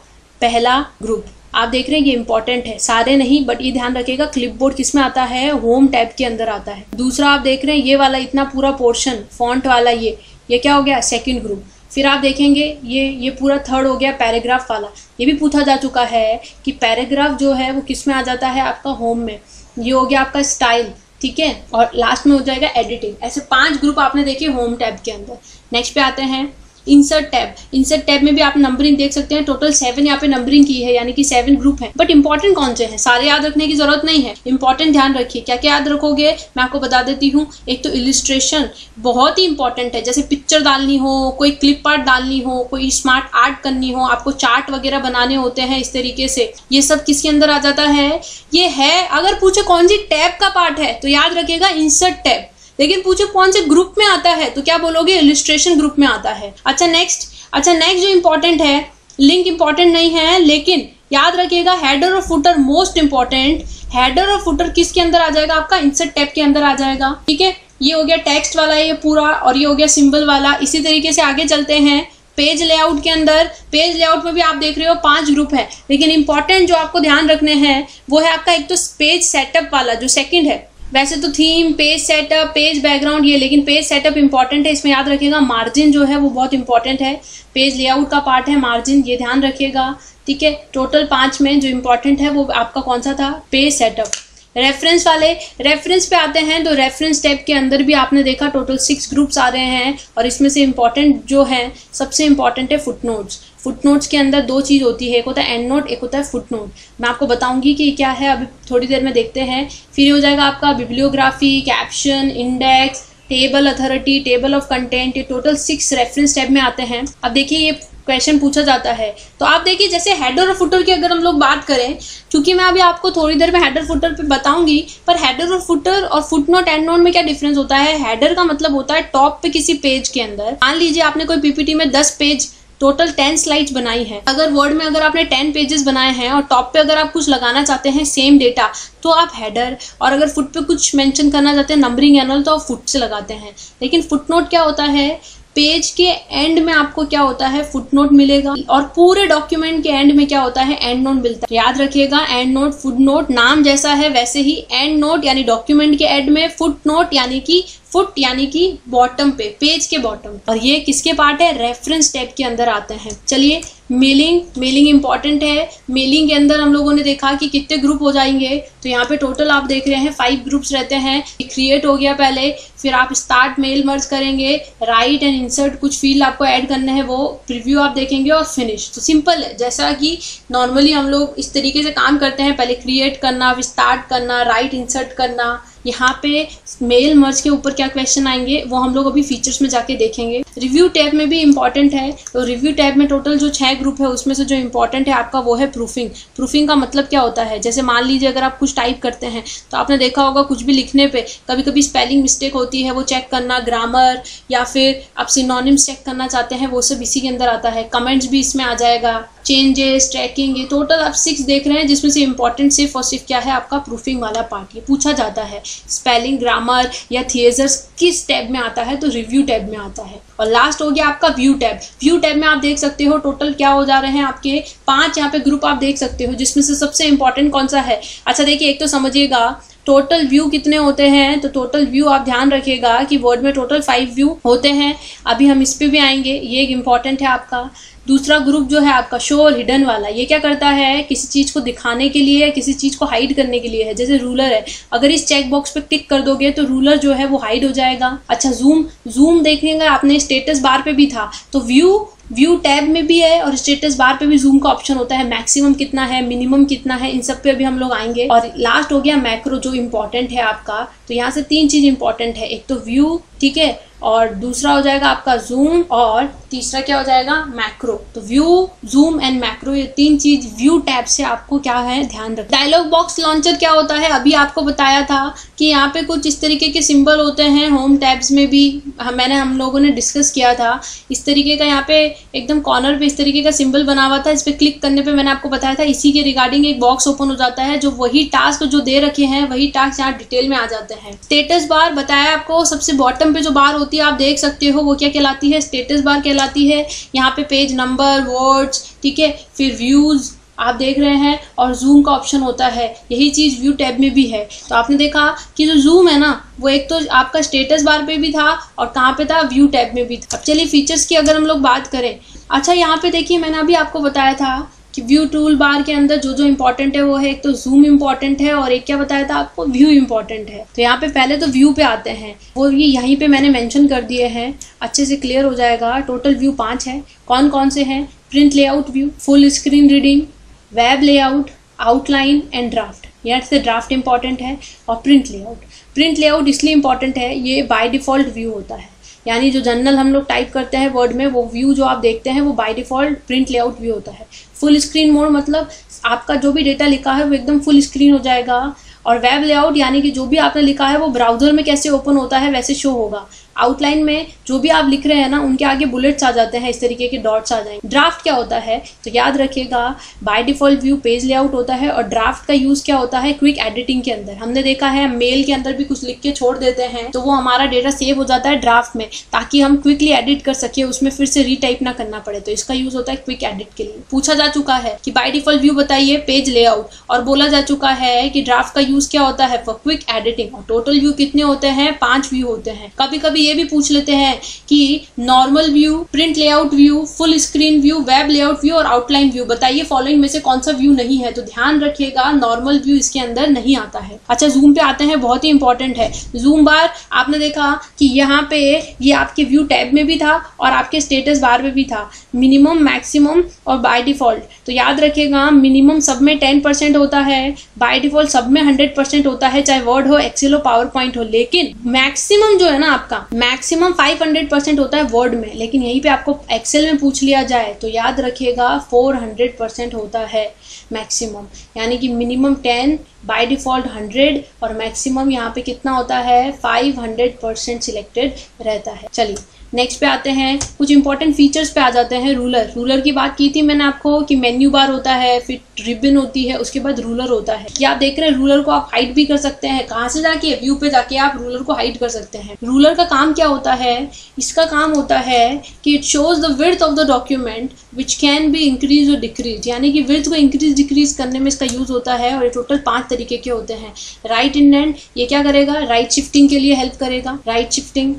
पहला ग्रुप। आप देख रहे हैं ये इंपॉर्टेंट है, सारे नहीं बट ये ध्यान रखिएगा, क्लिपबोर्ड किस में आता है, होम टैब के अंदर आता है। दूसरा आप देख रहे हैं ये वाला इतना पूरा पोर्शन फॉन्ट वाला, ये क्या हो गया, सेकंड ग्रुप। फिर आप देखेंगे ये पूरा थर्ड हो गया पैराग्राफ वाला। ये भी पूछा जा चुका है कि पैराग्राफ जो है वो किस में आ जाता है आपका, होम में। ये हो गया आपका स्टाइल, ठीक है। और लास्ट में हो जाएगा एडिटिंग। ऐसे 5 ग्रुप आपने देखे होम टैब के अंदर। नेक्स्ट पे आते हैं इंसर्ट टैब। इंसर्ट टैब में भी आप नंबरिंग देख सकते हैं, टोटल 7 यहाँ पे नंबरिंग की है, यानी कि 7 ग्रुप हैं। बट इंपॉर्टेंट कौन से हैं, सारे याद रखने की जरूरत नहीं है, इंपॉर्टेंट ध्यान रखिए। क्या क्या याद रखोगे मैं आपको बता देती हूँ। एक तो इलिस्ट्रेशन बहुत ही इंपॉर्टेंट है, जैसे पिक्चर डालनी हो, कोई क्लिप आर्ट डालनी हो, कोई स्मार्ट आर्ट करनी हो, आपको चार्ट वगैरह बनाने होते हैं इस तरीके से, ये सब किसके अंदर आ जाता है, ये है। अगर पूछे कौन सी टैब का पार्ट है तो याद रखिएगा इंसर्ट टैब। लेकिन पूछो कौन से ग्रुप में आता है तो क्या बोलोगे, इलिस्ट्रेशन ग्रुप में आता है। अच्छा नेक्स्ट जो इंपॉर्टेंट है, लिंक इंपॉर्टेंट नहीं है, लेकिन याद रखिएगा हेडर और फुटर मोस्ट इंपॉर्टेंट। हेडर और फुटर किसके अंदर आ जाएगा आपका, इंसर्ट टैब के अंदर आ जाएगा, ठीक है। ये हो गया टेक्स्ट वाला ये पूरा, और ये हो गया सिंबल वाला। इसी तरीके से आगे चलते हैं पेज लेआउट के अंदर। पेज लेआउट में भी आप देख रहे हो 5 ग्रुप है, लेकिन इंपॉर्टेंट जो आपको ध्यान रखने हैं वो है आपका एक तो पेज सेटअप वाला जो सेकंड है। वैसे तो theme, page setup, page background ये, लेकिन पेज सेटअप इंपॉर्टेंट है, इसमें याद रखिएगा। मार्जिन जो है वो बहुत इंपॉर्टेंट है, पेज लेआउट का पार्ट है मार्जिन, ये ध्यान रखिएगा, ठीक है। टोटल 5 में जो इंपॉर्टेंट है वो आपका कौन सा था, पेज सेटअप। रेफरेंस वाले, रेफरेंस पे आते हैं तो रेफरेंस टैब के अंदर भी आपने देखा टोटल 6 ग्रुप्स आ रहे हैं, और इसमें से इंपॉर्टेंट जो है, सबसे इंपॉर्टेंट है फुटनोट्स। फुटनोट्स के अंदर 2 चीज होती है, एक होता है एंड नोट, एक होता है फुटनोट। मैं आपको बताऊंगी कि क्या है, अभी थोड़ी देर में देखते हैं। फिर हो जाएगा आपका bibliography, caption, index, table authority, table of content, ये टोटल 6 रेफरेंस टैब में आते हैं। अब देखिए ये क्वेश्चन पूछा जाता है, तो आप देखिए जैसे हेडर और फुटर की अगर हम लोग बात करें, क्योंकि मैं अभी आपको थोड़ी देर में हेडर फुटर पे बताऊंगी, पर हेडर और फुटर और फुटनोट एंड नोट में क्या डिफरेंस होता है। हेडर का मतलब होता है टॉप पे किसी पेज के अंदर, मान लीजिए आपने कोई पीपीटी में 10 पेज टोटल 10 स्लाइड्स बनाई है, अगर वर्ड में अगर आपने 10 पेजेस बनाए हैं और टॉप पे अगर आप कुछ लगाना चाहते हैं सेम डेटा तो आप हेडर, और अगर फुट पे कुछ मेंशन करना चाहते हैं नंबरिंग एनल तो आप फुट से लगाते हैं। लेकिन फुटनोट क्या होता है, पेज के एंड में आपको क्या होता है, फुटनोट मिलेगा, और पूरे डॉक्यूमेंट के एंड में क्या होता है, एंड नोट मिलता है। याद रखिएगा, एंड नोट फुटनोट नाम जैसा है वैसे ही एंड नोट यानी डॉक्यूमेंट के एंड में, फुटनोट यानी कि फुट यानी कि बॉटम पे, पेज के बॉटम। और ये किसके पार्ट है, रेफरेंस टैब के अंदर आते हैं। चलिए मेलिंग इंपॉर्टेंट है। मेलिंग के अंदर हम लोगों ने देखा कि कितने ग्रुप हो जाएंगे, तो यहाँ पे टोटल आप देख रहे हैं 5 ग्रुप्स रहते हैं। क्रिएट हो गया पहले, फिर आप स्टार्ट मेल मर्ज करेंगे, राइट एंड इंसर्ट कुछ फील्ड आपको ऐड करने हैं, वो प्रीव्यू आप देखेंगे, और फिनिश। तो सिंपल है, जैसा कि नॉर्मली हम लोग इस तरीके से काम करते हैं, पहले क्रिएट करना, फिर स्टार्ट करना, राइट इंसर्ट करना। यहाँ पे मेल मर्ज के ऊपर क्या क्वेश्चन आएंगे वो हम लोग अभी फीचर्स में जाके देखेंगे। रिव्यू टैब में भी इंपॉर्टेंट है, तो रिव्यू टैब में टोटल जो 6 ग्रुप है उसमें से जो इंपॉर्टेंट है आपका वो है प्रूफिंग। प्रूफिंग का मतलब क्या होता है, जैसे मान लीजिए अगर आप कुछ टाइप करते हैं तो आपने देखा होगा कुछ भी लिखने पे कभी कभी स्पेलिंग मिस्टेक होती है, वो चेक करना, ग्रामर या फिर आप सिनोनिम्स चेक करना चाहते हैं, वो सब इसी के अंदर आता है। कमेंट्स भी इसमें आ जाएगा, चेंजेस, ट्रैकिंग, ये टोटल आप 6 देख रहे हैं, जिसमें से इंपॉर्टेंट सिर्फ और सिर्फ क्या है, आपका प्रूफिंग वाला पार्ट। ये पूछा जाता है स्पेलिंग, ग्रामर या थिएजर्स किस टैब में आता है, तो रिव्यू टैब में आता है। और लास्ट हो गया आपका व्यू टैब। व्यू टैब में आप देख सकते हो टोटल क्या हो जा रहे हैं आपके 5 यहाँ पे ग्रुप आप देख सकते हो, जिसमें से सबसे इंपॉर्टेंट कौन सा है। अच्छा देखिए, एक तो समझिएगा टोटल व्यू कितने होते हैं, तो टोटल व्यू आप ध्यान रखिएगा कि वर्ड में टोटल 5 व्यू होते हैं। अभी हम इस पे भी आएंगे, ये एक इंपॉर्टेंट है आपका। दूसरा ग्रुप जो है आपका शो और हिडन वाला, ये क्या करता है, किसी चीज को दिखाने के लिए, किसी चीज को हाइड करने के लिए है। जैसे रूलर है, अगर इस चेक बॉक्स पे टिक कर दोगे तो रूलर जो है वो हाइड हो जाएगा। अच्छा जूम देखिएगा, आपने स्टेटस बार पे भी था, तो व्यू टैब में भी है और स्टेटस बार पे भी जूम का ऑप्शन होता है। मैक्सिमम कितना है, मिनिमम कितना है, इन सब पे अभी हम लोग आएंगे। और लास्ट हो गया मैक्रो, जो इंपॉर्टेंट है आपका। तो यहाँ से 3 चीज इंपॉर्टेंट है, एक तो व्यू, ठीक है, और दूसरा हो जाएगा आपका जूम, और तीसरा क्या हो जाएगा, मैक्रो। तो व्यू, जूम एंड मैक्रो, ये 3 चीज व्यू टैब से आपको क्या है ध्यान रखना। डायलॉग बॉक्स लॉन्चर क्या होता है, अभी आपको बताया था कि यहाँ पे कुछ इस तरीके के सिंबल होते हैं। होम टैब्स में भी हम लोगों ने डिस्कस किया था। इस तरीके का यहाँ पे एकदम कॉर्नर पे इस तरीके का सिंबल बना हुआ था, इस पे क्लिक करने पे मैंने आपको बताया था इसी के रिगार्डिंग एक बॉक्स ओपन हो जाता है, जो वही टास्क जो दे रखे हैं वही टास्क यहाँ डिटेल में आ जाते हैं। स्टेटस बार बताया आपको, सबसे बॉटम पे जो बार होती है आप देख सकते हो, वो क्या कहलाती है, स्टेटस बार कहलाती है। यहाँ पे पेज नंबर, वर्ड्स, ठीक है, फिर व्यूज आप देख रहे हैं, और जूम का ऑप्शन होता है। यही चीज व्यू टैब में भी है। तो आपने देखा कि जो जूम है ना, वो एक तो आपका स्टेटस बार पे भी था और कहाँ पे था, व्यू टैब में भी था। अब चलिए फीचर्स की अगर हम लोग बात करें, अच्छा यहाँ पे देखिए मैंने अभी आपको बताया था कि व्यू टूल बार के अंदर जो इंपॉर्टेंट है वो है, एक तो जूम इंपॉर्टेंट है और एक क्या बताया था आपको, व्यू इंपॉर्टेंट है। तो यहाँ पे पहले तो व्यू पे आते हैं, वो ये यहीं पे मैंने मेंशन कर दिए हैं, अच्छे से क्लियर हो जाएगा। टोटल व्यू 5 है। कौन कौन से हैं, print layout view, full screen reading, web layout, outline and draft. यहाँ से ड्राफ्ट इंपॉर्टेंट है, और प्रिंट लेआउट इसलिए इंपॉर्टेंट है, ये बाय डिफॉल्ट व्यू होता है, यानी जो जनरल हम लोग टाइप करते हैं वर्ड में, वो व्यू जो आप देखते हैं वो by default print layout view होता है। फुल स्क्रीन मोड मतलब आपका जो भी डेटा लिखा है वो एकदम फुल स्क्रीन हो जाएगा। और वेब लेआउट यानी कि जो भी आपने लिखा है वो ब्राउजर में कैसे ओपन होता है वैसे शो होगा। आउटलाइन में जो भी आप लिख रहे हैं ना, उनके आगे बुलेट्स आ जाते हैं, इस तरीके के डॉट्स आ जाएंगे। ड्राफ्ट क्या होता है, तो याद रखिएगा by default view page layout होता है, और ड्राफ्ट का यूज क्या होता है, क्विक एडिटिंग के अंदर। हमने देखा है मेल के अंदर भी कुछ लिख के छोड़ देते हैं, तो वो हमारा डेटा सेव हो जाता है ड्राफ्ट में, ताकि हम क्विकली एडिट कर सके, उसमें फिर से रीटाइप ना करना पड़े। तो इसका यूज होता है क्विक एडिट के लिए। पूछा जा चुका है कि बाय डिफॉल्ट व्यू बताइए पेज लेआउट, और बोला जा चुका है कि ड्राफ्ट का यूज क्या होता है, फॉर क्विक एडिटिंग। और टोटल व्यू कितने होते हैं, 5 व्यू होते हैं। कभी कभी ये भी पूछ लेते हैं कि normal view, print layout view, full screen view, web layout view और आउटलाइन व्यू, बताइए फॉलोइंग में से कौन सा व्यू नहीं है। तो ध्यान रखिएगा नॉर्मल व्यू इसके अंदर नहीं आता है। अच्छा जूम पे आते हैं, बहुत ही इंपॉर्टेंट है जूम बार। आपने देखा कि यहाँ पे ये आपके व्यू टैब में भी था और आपके स्टेटस बार में भी था, मिनिमम, मैक्सिमम और बाय डिफॉल्ट। तो याद रखिएगा मिनिमम सब में 10% होता है, बाय डिफॉल्ट सब में 100% होता है, चाहे वर्ड हो, एक्सेल हो, पावर पॉइंट हो। लेकिन मैक्सिमम जो है ना आपका, मैक्सिमम 500% होता है वर्ड में, लेकिन यहीं पे आपको एक्सेल में पूछ लिया जाए तो याद रखिएगा 400% होता है मैक्सिमम, यानी कि मिनिमम 10, बाय डिफॉल्ट 100 और मैक्सिमम यहाँ पे कितना होता है 500% सिलेक्टेड रहता है। चलिए नेक्स्ट पे आते हैं, कुछ इंपॉर्टेंट फीचर्स पे आ जाते हैं। रूलर की बात की थी मैंने आपको कि मेन्यू बार होता है, फिर रिबन होती है, उसके बाद रूलर होता है। कि आप देख रहे हैं रूलर को आप हाइड भी कर सकते हैं, कहाँ से जाके, व्यू पे जाके आप रूलर को हाइड कर सकते हैं। रूलर का काम क्या होता है, इसका काम होता है कि it shows the width of the document which can be increase और डिक्रीज, यानी कि विड्थ को इंक्रीज डिक्रीज करने में इसका यूज होता है। और ये टोटल 5 तरीके के होते हैं। राइट इंडेंट, ये क्या करेगा, राइट शिफ्टिंग के लिए हेल्प करेगा, right shifting.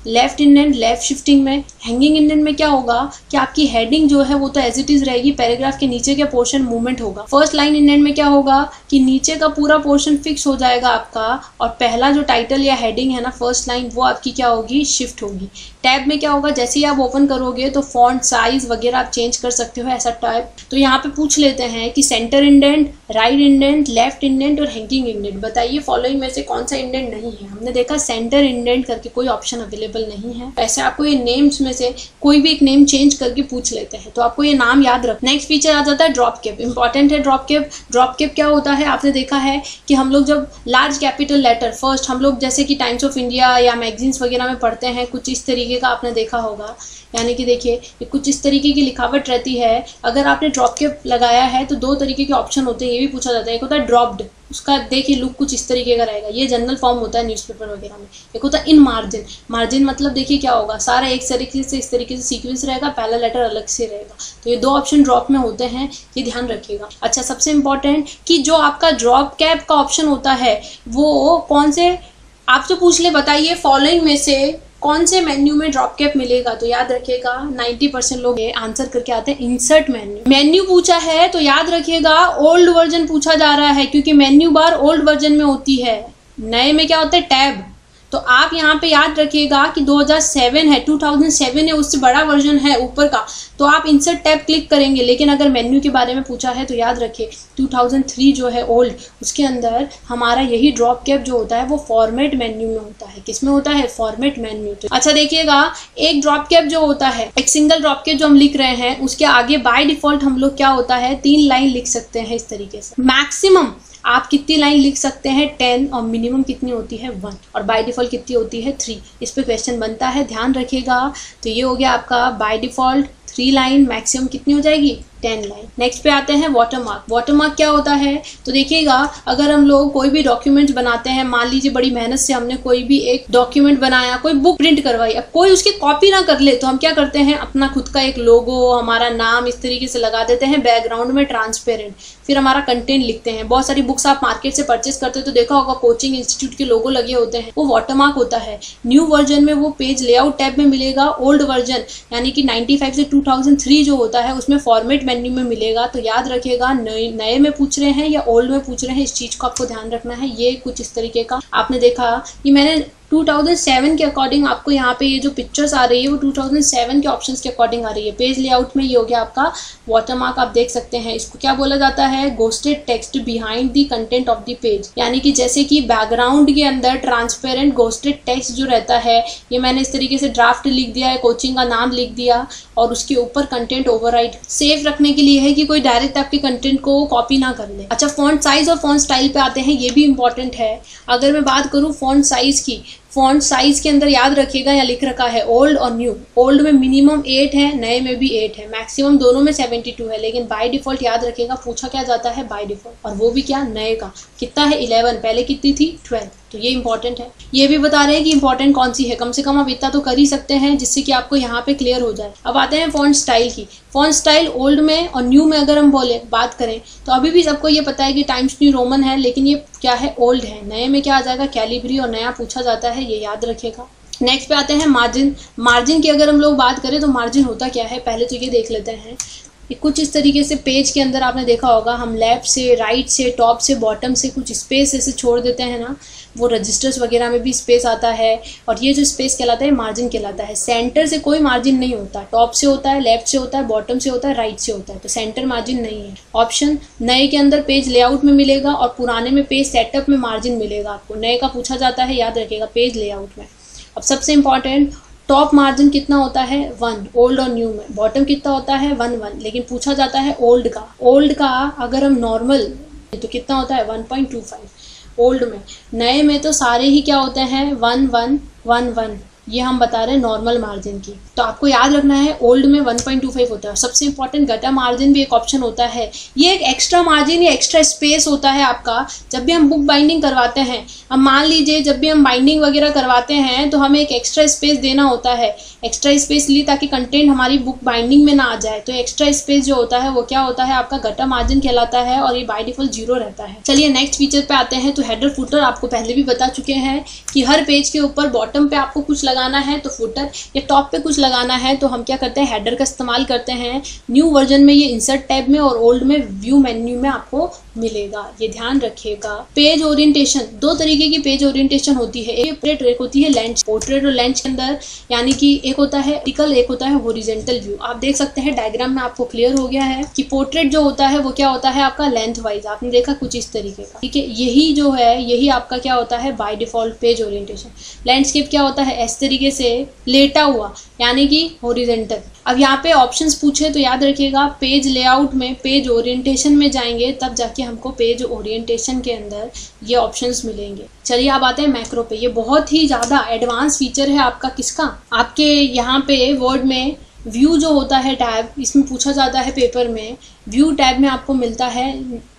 Left indent, left shifting में। हैंगिंग इंडेंट में क्या होगा कि आपकी हेडिंग जो है वो तो एज इट इज रहेगी, पैराग्राफ के नीचे का पोर्शन मूवमेंट होगा। फर्स्ट लाइन इंडेंट में क्या होगा कि नीचे का पूरा पोर्शन फिक्स हो जाएगा आपका, और पहला जो टाइटल या हेडिंग है ना, फर्स्ट लाइन, वो आपकी क्या होगी, शिफ्ट होगी। टैब में क्या होगा, जैसे ही आप ओपन करोगे तो फॉन्ट साइज वगैरह आप चेंज कर सकते हो, ऐसा टैब। तो यहाँ पे पूछ लेते हैं कि centre indent, right indent, left indent और हैंगिंग इंडेंट, बताइए फॉलोइंग में से कौन सा इंडेंट नहीं है। हमने देखा सेंटर इंडेंट करके कोई ऑप्शन अवेलेबल नहीं है। ऐसे आपको ये नेम्स में से कोई भी एक नेम चेंज करके पूछ लेते हैं, तो आपको ये नाम याद रख। नेक्स्ट फीचर आ जाता है ड्रॉप कैप, इंपॉर्टेंट है ड्रॉप कैप। ड्रॉप कैप क्या होता है, आपने देखा है कि हम लोग जब लार्ज कैपिटल लेटर फर्स्ट, हम लोग जैसे कि टाइम्स ऑफ इंडिया या मैगजीन्स वगैरह में पढ़ते हैं, कुछ इस तरीके का आपने देखा होगा, यानी कि देखिए कुछ इस तरीके की लिखावट रहती है। अगर आपने ड्रॉप कैप लगाया है तो 2 तरीके के ऑप्शन होते हैं, ये भी पूछा जाता है। एक होता है ड्रॉप्ड, उसका देखिए लुक कुछ इस तरीके का रहेगा, ये जनरल फॉर्म होता है न्यूज़पेपर वगैरह में। एक होता है इन मार्जिन, मार्जिन मतलब देखिए क्या होगा, सारा एक तरीके से इस तरीके से सीक्वेंस रहेगा, पहला लेटर अलग से रहेगा। तो ये 2 ऑप्शन ड्रॉप में होते हैं, ये ध्यान रखिएगा। अच्छा, सबसे इंपॉर्टेंट कि जो आपका ड्रॉप कैप का ऑप्शन होता है वो कौन से, आपसे पूछ ले बताइए फॉलोइंग में से कौन से मेन्यू में ड्रॉप कैप मिलेगा, तो याद रखिएगा 90% लोग ये आंसर करके आते हैं इंसर्ट मेन्यू पूछा है तो याद रखिएगा ओल्ड वर्जन पूछा जा रहा है, क्योंकि मेन्यू बार ओल्ड वर्जन में होती है। नए में क्या होता है, टैब। तो आप यहाँ पे याद रखिएगा कि 2007 है, 2007 है, उससे बड़ा वर्जन है ऊपर का, तो आप इंसर्ट टैब क्लिक करेंगे। लेकिन अगर मेन्यू के बारे में पूछा है तो याद रखिए 2003 जो है ओल्ड, उसके अंदर हमारा यही ड्रॉप कैप जो होता है वो फॉर्मेट मेन्यू में होता है। किसमें होता है, फॉर्मेट मेन्यू। तो अच्छा देखिएगा, एक ड्रॉप कैप जो होता है, एक सिंगल ड्रॉप कैप जो हम लिख रहे हैं, उसके आगे बाय डिफॉल्ट हम लोग क्या होता है, 3 लाइन लिख सकते हैं इस तरीके से। मैक्सिमम आप कितनी लाइन लिख सकते हैं, 10, और मिनिमम कितनी होती है, 1, और बाय डिफॉल्ट कितनी होती है, 3। इस पे क्वेश्चन बनता है, ध्यान रखिएगा। तो ये हो गया आपका बाय डिफॉल्ट 3 लाइन, मैक्सिमम कितनी हो जाएगी, 10 लाइन। नेक्स्ट पे आते हैं वाटरमार्क। वाटरमार्क क्या होता है, तो देखिएगा अगर हम लोग कोई भी डॉक्यूमेंट बनाते हैं, मान लीजिए बड़ी मेहनत से हमने कोई भी एक डॉक्यूमेंट बनाया, कोई बुक प्रिंट करवाई, अब कोई उसकी कॉपी ना कर ले तो हम क्या करते हैं, अपना खुद का एक लोगो, हमारा नाम इस तरीके से लगा देते हैं बैकग्राउंड में ट्रांसपेरेंट, फिर हमारा कंटेंट लिखते हैं। बहुत सारी बुक्स आप मार्केट से परचेस करते हो तो देखा होगा कोचिंग इंस्टीट्यूट के लोगो लगे होते हैं, वो वाटरमार्क होता है। न्यू वर्जन में वो पेज लेआउट टैब में मिलेगा, ओल्ड वर्जन यानी कि 95 से 2003 जो होता है उसमें फॉर्मेट मेन्यू में मिलेगा। तो याद रखिएगा, नए में पूछ रहे हैं या ओल्ड में पूछ रहे हैं, इस चीज को आपको ध्यान रखना है। ये कुछ इस तरीके का आपने देखा कि मैंने 2007 के अकॉर्डिंग आपको यहाँ पे ये जो पिक्चर्स आ रही है वो 2007 के ऑप्शंस के अकॉर्डिंग आ रही है। पेज लेआउट में ये हो गया आपका वाटरमार्क, आप देख सकते हैं। इसको क्या बोला जाता है, ghosted text behind the content of the page, यानी कि जैसे कि बैकग्राउंड के अंदर ट्रांसपेरेंट घोस्टेड टेक्स्ट जो रहता है, ये मैंने इस तरीके से ड्राफ्ट लिख दिया है, कोचिंग का नाम लिख दिया और उसके ऊपर कंटेंट ओवरराइट सेव रखने के लिए है कि कोई डायरेक्ट आपके कंटेंट को कॉपी ना कर ले। अच्छा, फॉन्ट साइज और फॉन्ट स्टाइल पे आते हैं, ये भी इंपॉर्टेंट है। अगर मैं बात करूँ फॉन्ट साइज की, फॉन्ट साइज के अंदर याद रखिएगा यहाँ लिख रखा है ओल्ड और न्यू। ओल्ड में मिनिमम 8 है, नए में भी 8 है, मैक्सिमम दोनों में 72 है, लेकिन बाय डिफॉल्ट याद रखिएगा पूछा क्या जाता है बाय डिफॉल्ट, और वो भी क्या, नए का कितना है 11, पहले कितनी थी 12। तो ये इंपॉर्टेंट है। ये भी बता रहे हैं कि इंपॉर्टेंट कौन सी है, कम से कम आप इतना तो कर ही सकते हैं जिससे कि आपको यहाँ पे क्लियर हो जाए। अब आते हैं फॉन्ट स्टाइल की। फॉन्ट स्टाइल ओल्ड में और न्यू में अगर हम बात करें तो अभी भी सबको ये पता है कि टाइम्स न्यू रोमन है, लेकिन ये क्या है, ओल्ड है। नए में क्या आ जाएगा, कैलिब्री, और नया पूछा जाता है, ये याद रखिएगा। नेक्स्ट पे आते हैं मार्जिन। मार्जिन की अगर हम लोग बात करें तो मार्जिन होता क्या है, पहले तो ये देख लेते हैं। कुछ इस तरीके से पेज के अंदर आपने देखा होगा, हम लेफ्ट से, राइट से, टॉप से, बॉटम से कुछ स्पेस ऐसे छोड़ देते हैं ना, वो रजिस्टर्स वगैरह में भी स्पेस आता है, और ये जो स्पेस कहलाता है मार्जिन कहलाता है। सेंटर से कोई मार्जिन नहीं होता, टॉप से होता है, लेफ्ट से होता है, बॉटम से होता है, राइट से होता है, तो सेंटर मार्जिन नहीं है। ऑप्शन नए के अंदर पेज लेआउट में मिलेगा और पुराने में पेज सेटअप में मार्जिन मिलेगा आपको। नए का पूछा जाता है, याद रखिएगा, पेज लेआउट में। अब सबसे इंपॉर्टेंट, टॉप मार्जिन कितना होता है 1 ओल्ड और न्यू में, बॉटम कितना होता है 1 लेकिन पूछा जाता है ओल्ड का। ओल्ड का अगर हम नॉर्मल तो कितना होता है 1.25 ओल्ड में। नए में तो सारे ही क्या होते हैं 1 1 1 1, ये हम बता रहे हैं नॉर्मल मार्जिन की। तो आपको याद रखना है ओल्ड में 1.25 होता है। सबसे इंपॉर्टेंट गटा मार्जिन भी एक ऑप्शन होता है। ये एक एक्स्ट्रा मार्जिन या एक्स्ट्रा स्पेस होता है आपका जब भी हम बुक बाइंडिंग करवाते हैं। अब मान लीजिए जब भी हम बाइंडिंग वगैरह करवाते हैं तो हमें एक एक्स्ट्रा स्पेस देना होता है। एक्स्ट्रा स्पेस लिए ताकि कंटेंट हमारी बुक बाइंडिंग में ना आ जाए। तो एक्स्ट्रा स्पेस जो होता है वो क्या होता है, आपका गटा मार्जिन कहलाता है और ये बाय डिफॉल्ट 0 रहता है। चलिए नेक्स्ट फीचर पे आते हैं। तो हेडर फुटर आपको पहले भी बता चुके हैं कि हर पेज के ऊपर बॉटम पे आपको कुछ लगाना है तो फुटर, या टॉप पे कुछ लगाना है तो हम क्या करते हैं, हेडर का इस्तेमाल करते हैं। न्यू वर्जन में ये इंसर्ट टैब में और ओल्ड में व्यू मेन्यू में आपको मिलेगा, ये ध्यान रखिएगा। पेज ओरिएंटेशन, दो तरीके की पेज ओरिएंटेशन होती है। एक होती है लेंथ, पोर्ट्रेट और लेंथ के अंदर, यानी कि एक होता है वर्टिकल, एक होता है हॉरिजॉन्टल व्यू। आप देख सकते हैं डायग्राम में आपको क्लियर हो गया है कि पोर्ट्रेट जो होता है वो क्या होता है आपका लेंथ वाइज, आपने देखा कुछ इस तरीके का, ठीक है। यही जो है यही आपका क्या होता है by default page orientation. Landscape क्या होता है, इस तरीके से लेटा हुआ, यानी कि हॉरिजॉन्टल। अब यहाँ पे ऑप्शंस पूछे तो याद रखिएगा पेज लेआउट में पेज ओरिएंटेशन में जाएंगे तब जाके हमको पेज ओरिएंटेशन के अंदर ये ऑप्शंस मिलेंगे। चलिए अब आते हैं मैक्रो पे। ये बहुत ही ज़्यादा एडवांस फीचर है आपका, किसका, आपके यहाँ पे वर्ड में व्यू जो होता है टैब, इसमें पूछा जाता है पेपर में, व्यू टैब में आपको मिलता है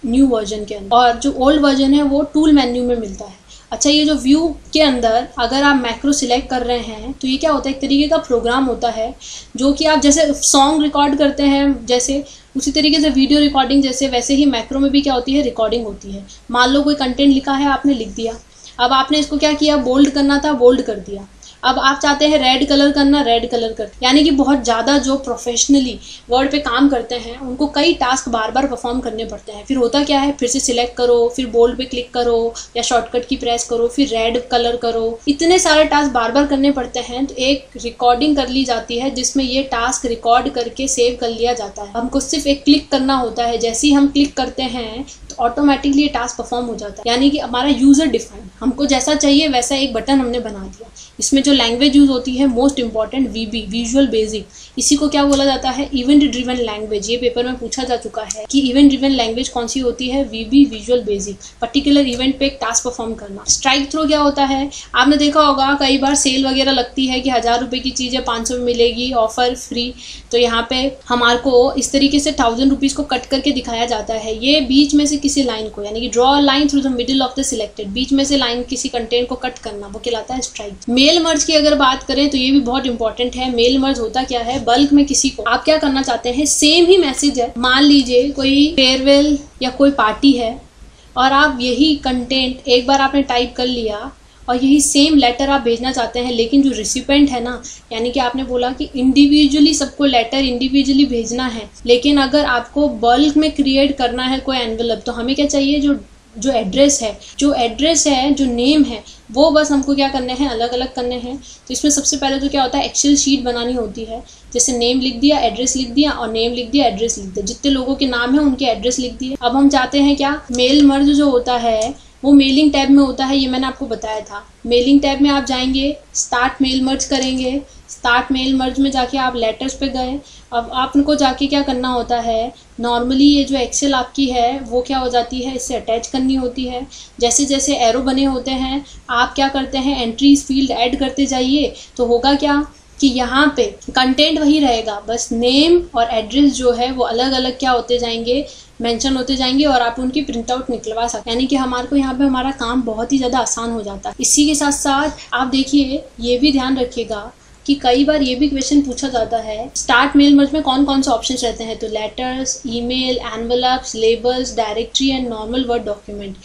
न्यू वर्जन के अंदर, और जो ओल्ड वर्जन है वो टूल मेन्यू में मिलता है। अच्छा, ये जो व्यू के अंदर अगर आप मैक्रो सिलेक्ट कर रहे हैं तो ये क्या होता है, एक तरीके का प्रोग्राम होता है जो कि आप जैसे सॉन्ग रिकॉर्ड करते हैं जैसे, उसी तरीके से वीडियो रिकॉर्डिंग जैसे, वैसे ही मैक्रो में भी क्या होती है, रिकॉर्डिंग होती है। मान लो कोई कंटेंट लिखा है, आपने लिख दिया, अब आपने इसको क्या किया, बोल्ड करना था, बोल्ड कर दिया। अब आप चाहते हैं रेड कलर करना, रेड कलर कर, यानी कि बहुत ज़्यादा जो प्रोफेशनली वर्ड पे काम करते हैं उनको कई टास्क बार बार परफॉर्म करने पड़ते हैं। फिर होता क्या है, फिर से सिलेक्ट करो, फिर बोल्ड पे क्लिक करो या शॉर्टकट की प्रेस करो, फिर रेड कलर करो, इतने सारे टास्क बार बार करने पड़ते हैं। तो एक रिकॉर्डिंग कर ली जाती है जिसमें ये टास्क रिकॉर्ड करके सेव कर लिया जाता है। हमको सिर्फ एक क्लिक करना होता है, जैसे ही हम क्लिक करते हैं तो ऑटोमेटिकली ये टास्क परफॉर्म हो जाता है, यानी कि हमारा यूजर डिफाइंड, हमको जैसा चाहिए वैसा एक बटन हमने बना दिया। इसमें जो लैंग्वेज यूज होती है मोस्ट इंपॉर्टेंट वीबी, विजुअल बेसिक, इसी को क्या बोला जाता है, इवेंट ड्रिवन लैंग्वेज। ये पेपर में पूछा जा चुका है कि इवेंट ड्रिवन लैंग्वेज कौन सी होती है, वीबी, विजुअल बेसिक, पर्टिकुलर इवेंट पे एक टास्क परफॉर्म करना। स्ट्राइक थ्रो क्या होता है, आपने देखा होगा कई बार सेल वगैरह लगती है कि 1000 रुपये की चीज़ें 500 में मिलेगी, ऑफर फ्री, तो यहाँ पे हमारे को इस तरीके से 1000 रुपीज़ को कट करके दिखाया जाता है। ये बीच में से किसी लाइन को, यानी कि draw a line through the middle of the selected, बीच में से लाइन किसी कंटेंट को कट करना, वो कहलाता है स्ट्राइक। मेल मर्ज की अगर बात करें तो ये भी बहुत इंपॉर्टेंट है। मेल मर्ज होता क्या है, बल्क में किसी को आप क्या करना चाहते हैं, सेम ही मैसेज है, मान लीजिए कोई फेयरवेल या कोई पार्टी है और आप यही कंटेंट एक बार आपने टाइप कर लिया और यही सेम लेटर आप भेजना चाहते हैं, लेकिन जो रिसिपेंट है ना, यानी कि आपने बोला कि इंडिविजुअली सबको लेटर इंडिविजुअली भेजना है, लेकिन अगर आपको बल्क में क्रिएट करना है कोई एनवेलप, तो हमें क्या चाहिए, जो एड्रेस है, जो नेम है, वो बस हमको क्या करने हैं, अलग अलग करने हैं। तो इसमें सबसे पहले तो क्या होता है, एक्सेल शीट बनानी होती है, जैसे नेम लिख दिया, एड्रेस लिख दिया, और नेम लिख दिया, एड्रेस लिख दिया, जितने लोगों के नाम है उनके एड्रेस लिख दिए। अब हम चाहते हैं क्या, मेल मर्ज जो होता है वो मेलिंग टैब में होता है, ये मैंने आपको बताया था। मेलिंग टैब में आप जाएंगे, स्टार्ट मेल मर्ज करेंगे, स्टार्ट मेल मर्ज में जाके आप लेटर्स पे गए। अब आपको जाके क्या करना होता है, नॉर्मली ये जो एक्सेल आपकी है वो क्या हो जाती है, इससे अटैच करनी होती है। जैसे जैसे एरो बने होते हैं आप क्या करते हैं, एंट्रीज फील्ड ऐड करते जाइए, तो होगा क्या कि यहाँ पे कंटेंट वही रहेगा, बस नेम और एड्रेस जो है वो अलग अलग क्या होते जाएंगे, मेंशन होते जाएंगे, और आप उनकी प्रिंट आउट निकलवा सकते हैं। यानी कि हमारे को यहाँ पे हमारा काम बहुत ही ज़्यादा आसान हो जाता है। इसी के साथ साथ आप देखिए, ये भी ध्यान रखिएगा कि कई बार ये भी क्वेश्चन पूछा जाता है, स्टार्ट मेल मर्ज में कौन कौन से ऑप्शंस रहते हैं, तो letters, email, envelopes, labels, directory and normal word document,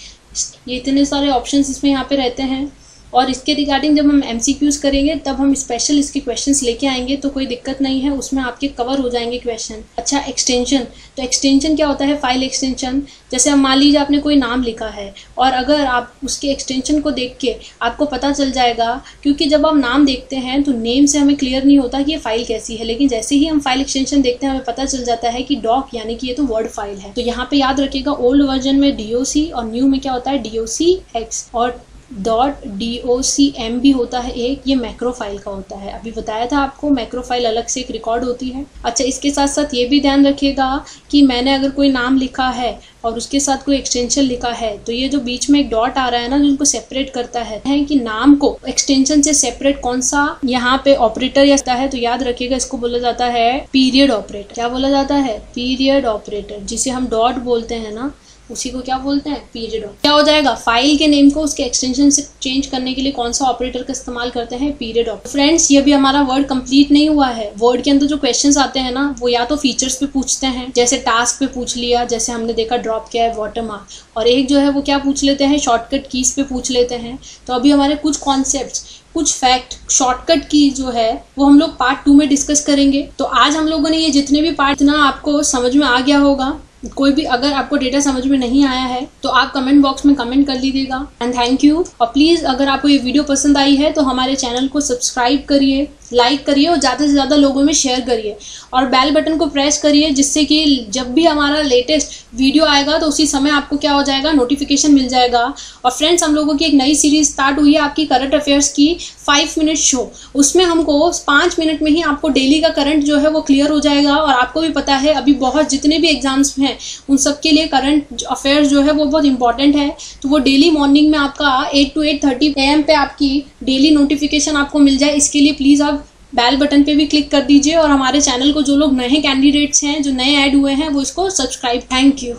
ये इतने सारे ऑप्शंस इसमें यहाँ पे रहते हैं। और इसके रिगार्डिंग जब हम MCQs करेंगे तब हम स्पेशल इसके क्वेश्चंस लेके आएंगे, तो कोई दिक्कत नहीं है, उसमें आपके कवर हो जाएंगे क्वेश्चन। अच्छा, एक्सटेंशन, तो एक्सटेंशन क्या होता है, फाइल एक्सटेंशन। जैसे अब मान लीजिए आपने कोई नाम लिखा है और अगर आप उसके एक्सटेंशन को देख के आपको पता चल जाएगा, क्योंकि जब आप नाम देखते हैं तो नेम से हमें क्लियर नहीं होता कि ये फाइल कैसी है, लेकिन जैसे ही हम फाइल एक्सटेंशन देखते हैं हमें पता चल जाता है कि डॉक, यानी कि ये तो वर्ड फाइल है। तो यहाँ पे याद रखिएगा, ओल्ड वर्जन में DOC और न्यू में क्या होता है, DOCX, और .docm भी होता है एक, ये मैक्रो फाइल का होता है। अभी बताया था आपको मैक्रो फाइल अलग से एक रिकॉर्ड होती है। अच्छा, इसके साथ साथ ये भी ध्यान रखिएगा कि मैंने अगर कोई नाम लिखा है और उसके साथ कोई एक्सटेंशन लिखा है तो ये जो बीच में एक डॉट आ रहा है ना, जो इनको सेपरेट करता है कि नाम को एक्सटेंशन से सेपरेट कौन सा यहाँ पे ऑपरेटर या है, तो याद रखिएगा इसको बोला जाता है पीरियड ऑपरेटर। क्या बोला जाता है? Period operator. जिसे हम डॉट बोलते हैं ना, उसी को क्या बोलते हैं? पीरियड। क्या हो जाएगा? फाइल के नेम को उसके एक्सटेंशन से चेंज करने के लिए कौन सा ऑपरेटर का इस्तेमाल करते हैं? Period operator. फ्रेंड्स, ये भी हमारा वर्ड कंप्लीट नहीं हुआ है। वर्ड के अंदर जो क्वेश्चंस आते हैं ना, वो या तो फीचर्स पे पूछते हैं, जैसे टास्क पे पूछ लिया, जैसे हमने देखा ड्रॉप क्या है, वाटरमार्क, और एक जो है वो क्या पूछ लेते हैं? शॉर्टकट कीज पे पूछ लेते हैं। तो अभी हमारे कुछ कॉन्सेप्ट्स, कुछ फैक्ट शॉर्टकट की जो है वो हम लोग पार्ट 2 में डिस्कस करेंगे। तो आज हम लोगों ने ये जितने भी पार्ट ना आपको समझ में आ गया होगा। कोई भी अगर आपको डेटा समझ में नहीं आया है तो आप कमेंट बॉक्स में कमेंट कर लीजिएगा। And thank you. और प्लीज अगर आपको ये वीडियो पसंद आई है तो हमारे चैनल को सब्सक्राइब करिए, लाइक करिए और ज़्यादा से ज़्यादा लोगों में शेयर करिए और बेल बटन को प्रेस करिए, जिससे कि जब भी हमारा लेटेस्ट वीडियो आएगा तो उसी समय आपको क्या हो जाएगा? नोटिफिकेशन मिल जाएगा। और फ्रेंड्स, हम लोगों की एक नई सीरीज स्टार्ट हुई है आपकी करंट अफेयर्स की 5 मिनट शो। उसमें हमको 5 मिनट में ही आपको डेली का करंट जो है वो क्लियर हो जाएगा। और आपको भी पता है अभी बहुत जितने भी एग्जाम्स हैं उन सब के लिए करंट अफेयर्स जो है वो बहुत इंपॉर्टेंट है। तो वो डेली मॉर्निंग में आपका 8 to 8:30 AM पे आपकी डेली नोटिफिकेशन आपको मिल जाए, इसके लिए प्लीज आप बेल बटन पे भी क्लिक कर दीजिए। और हमारे चैनल को जो लोग नए कैंडिडेट्स हैं, जो नए ऐड हुए हैं, वो इसको सब्सक्राइब। Thank you.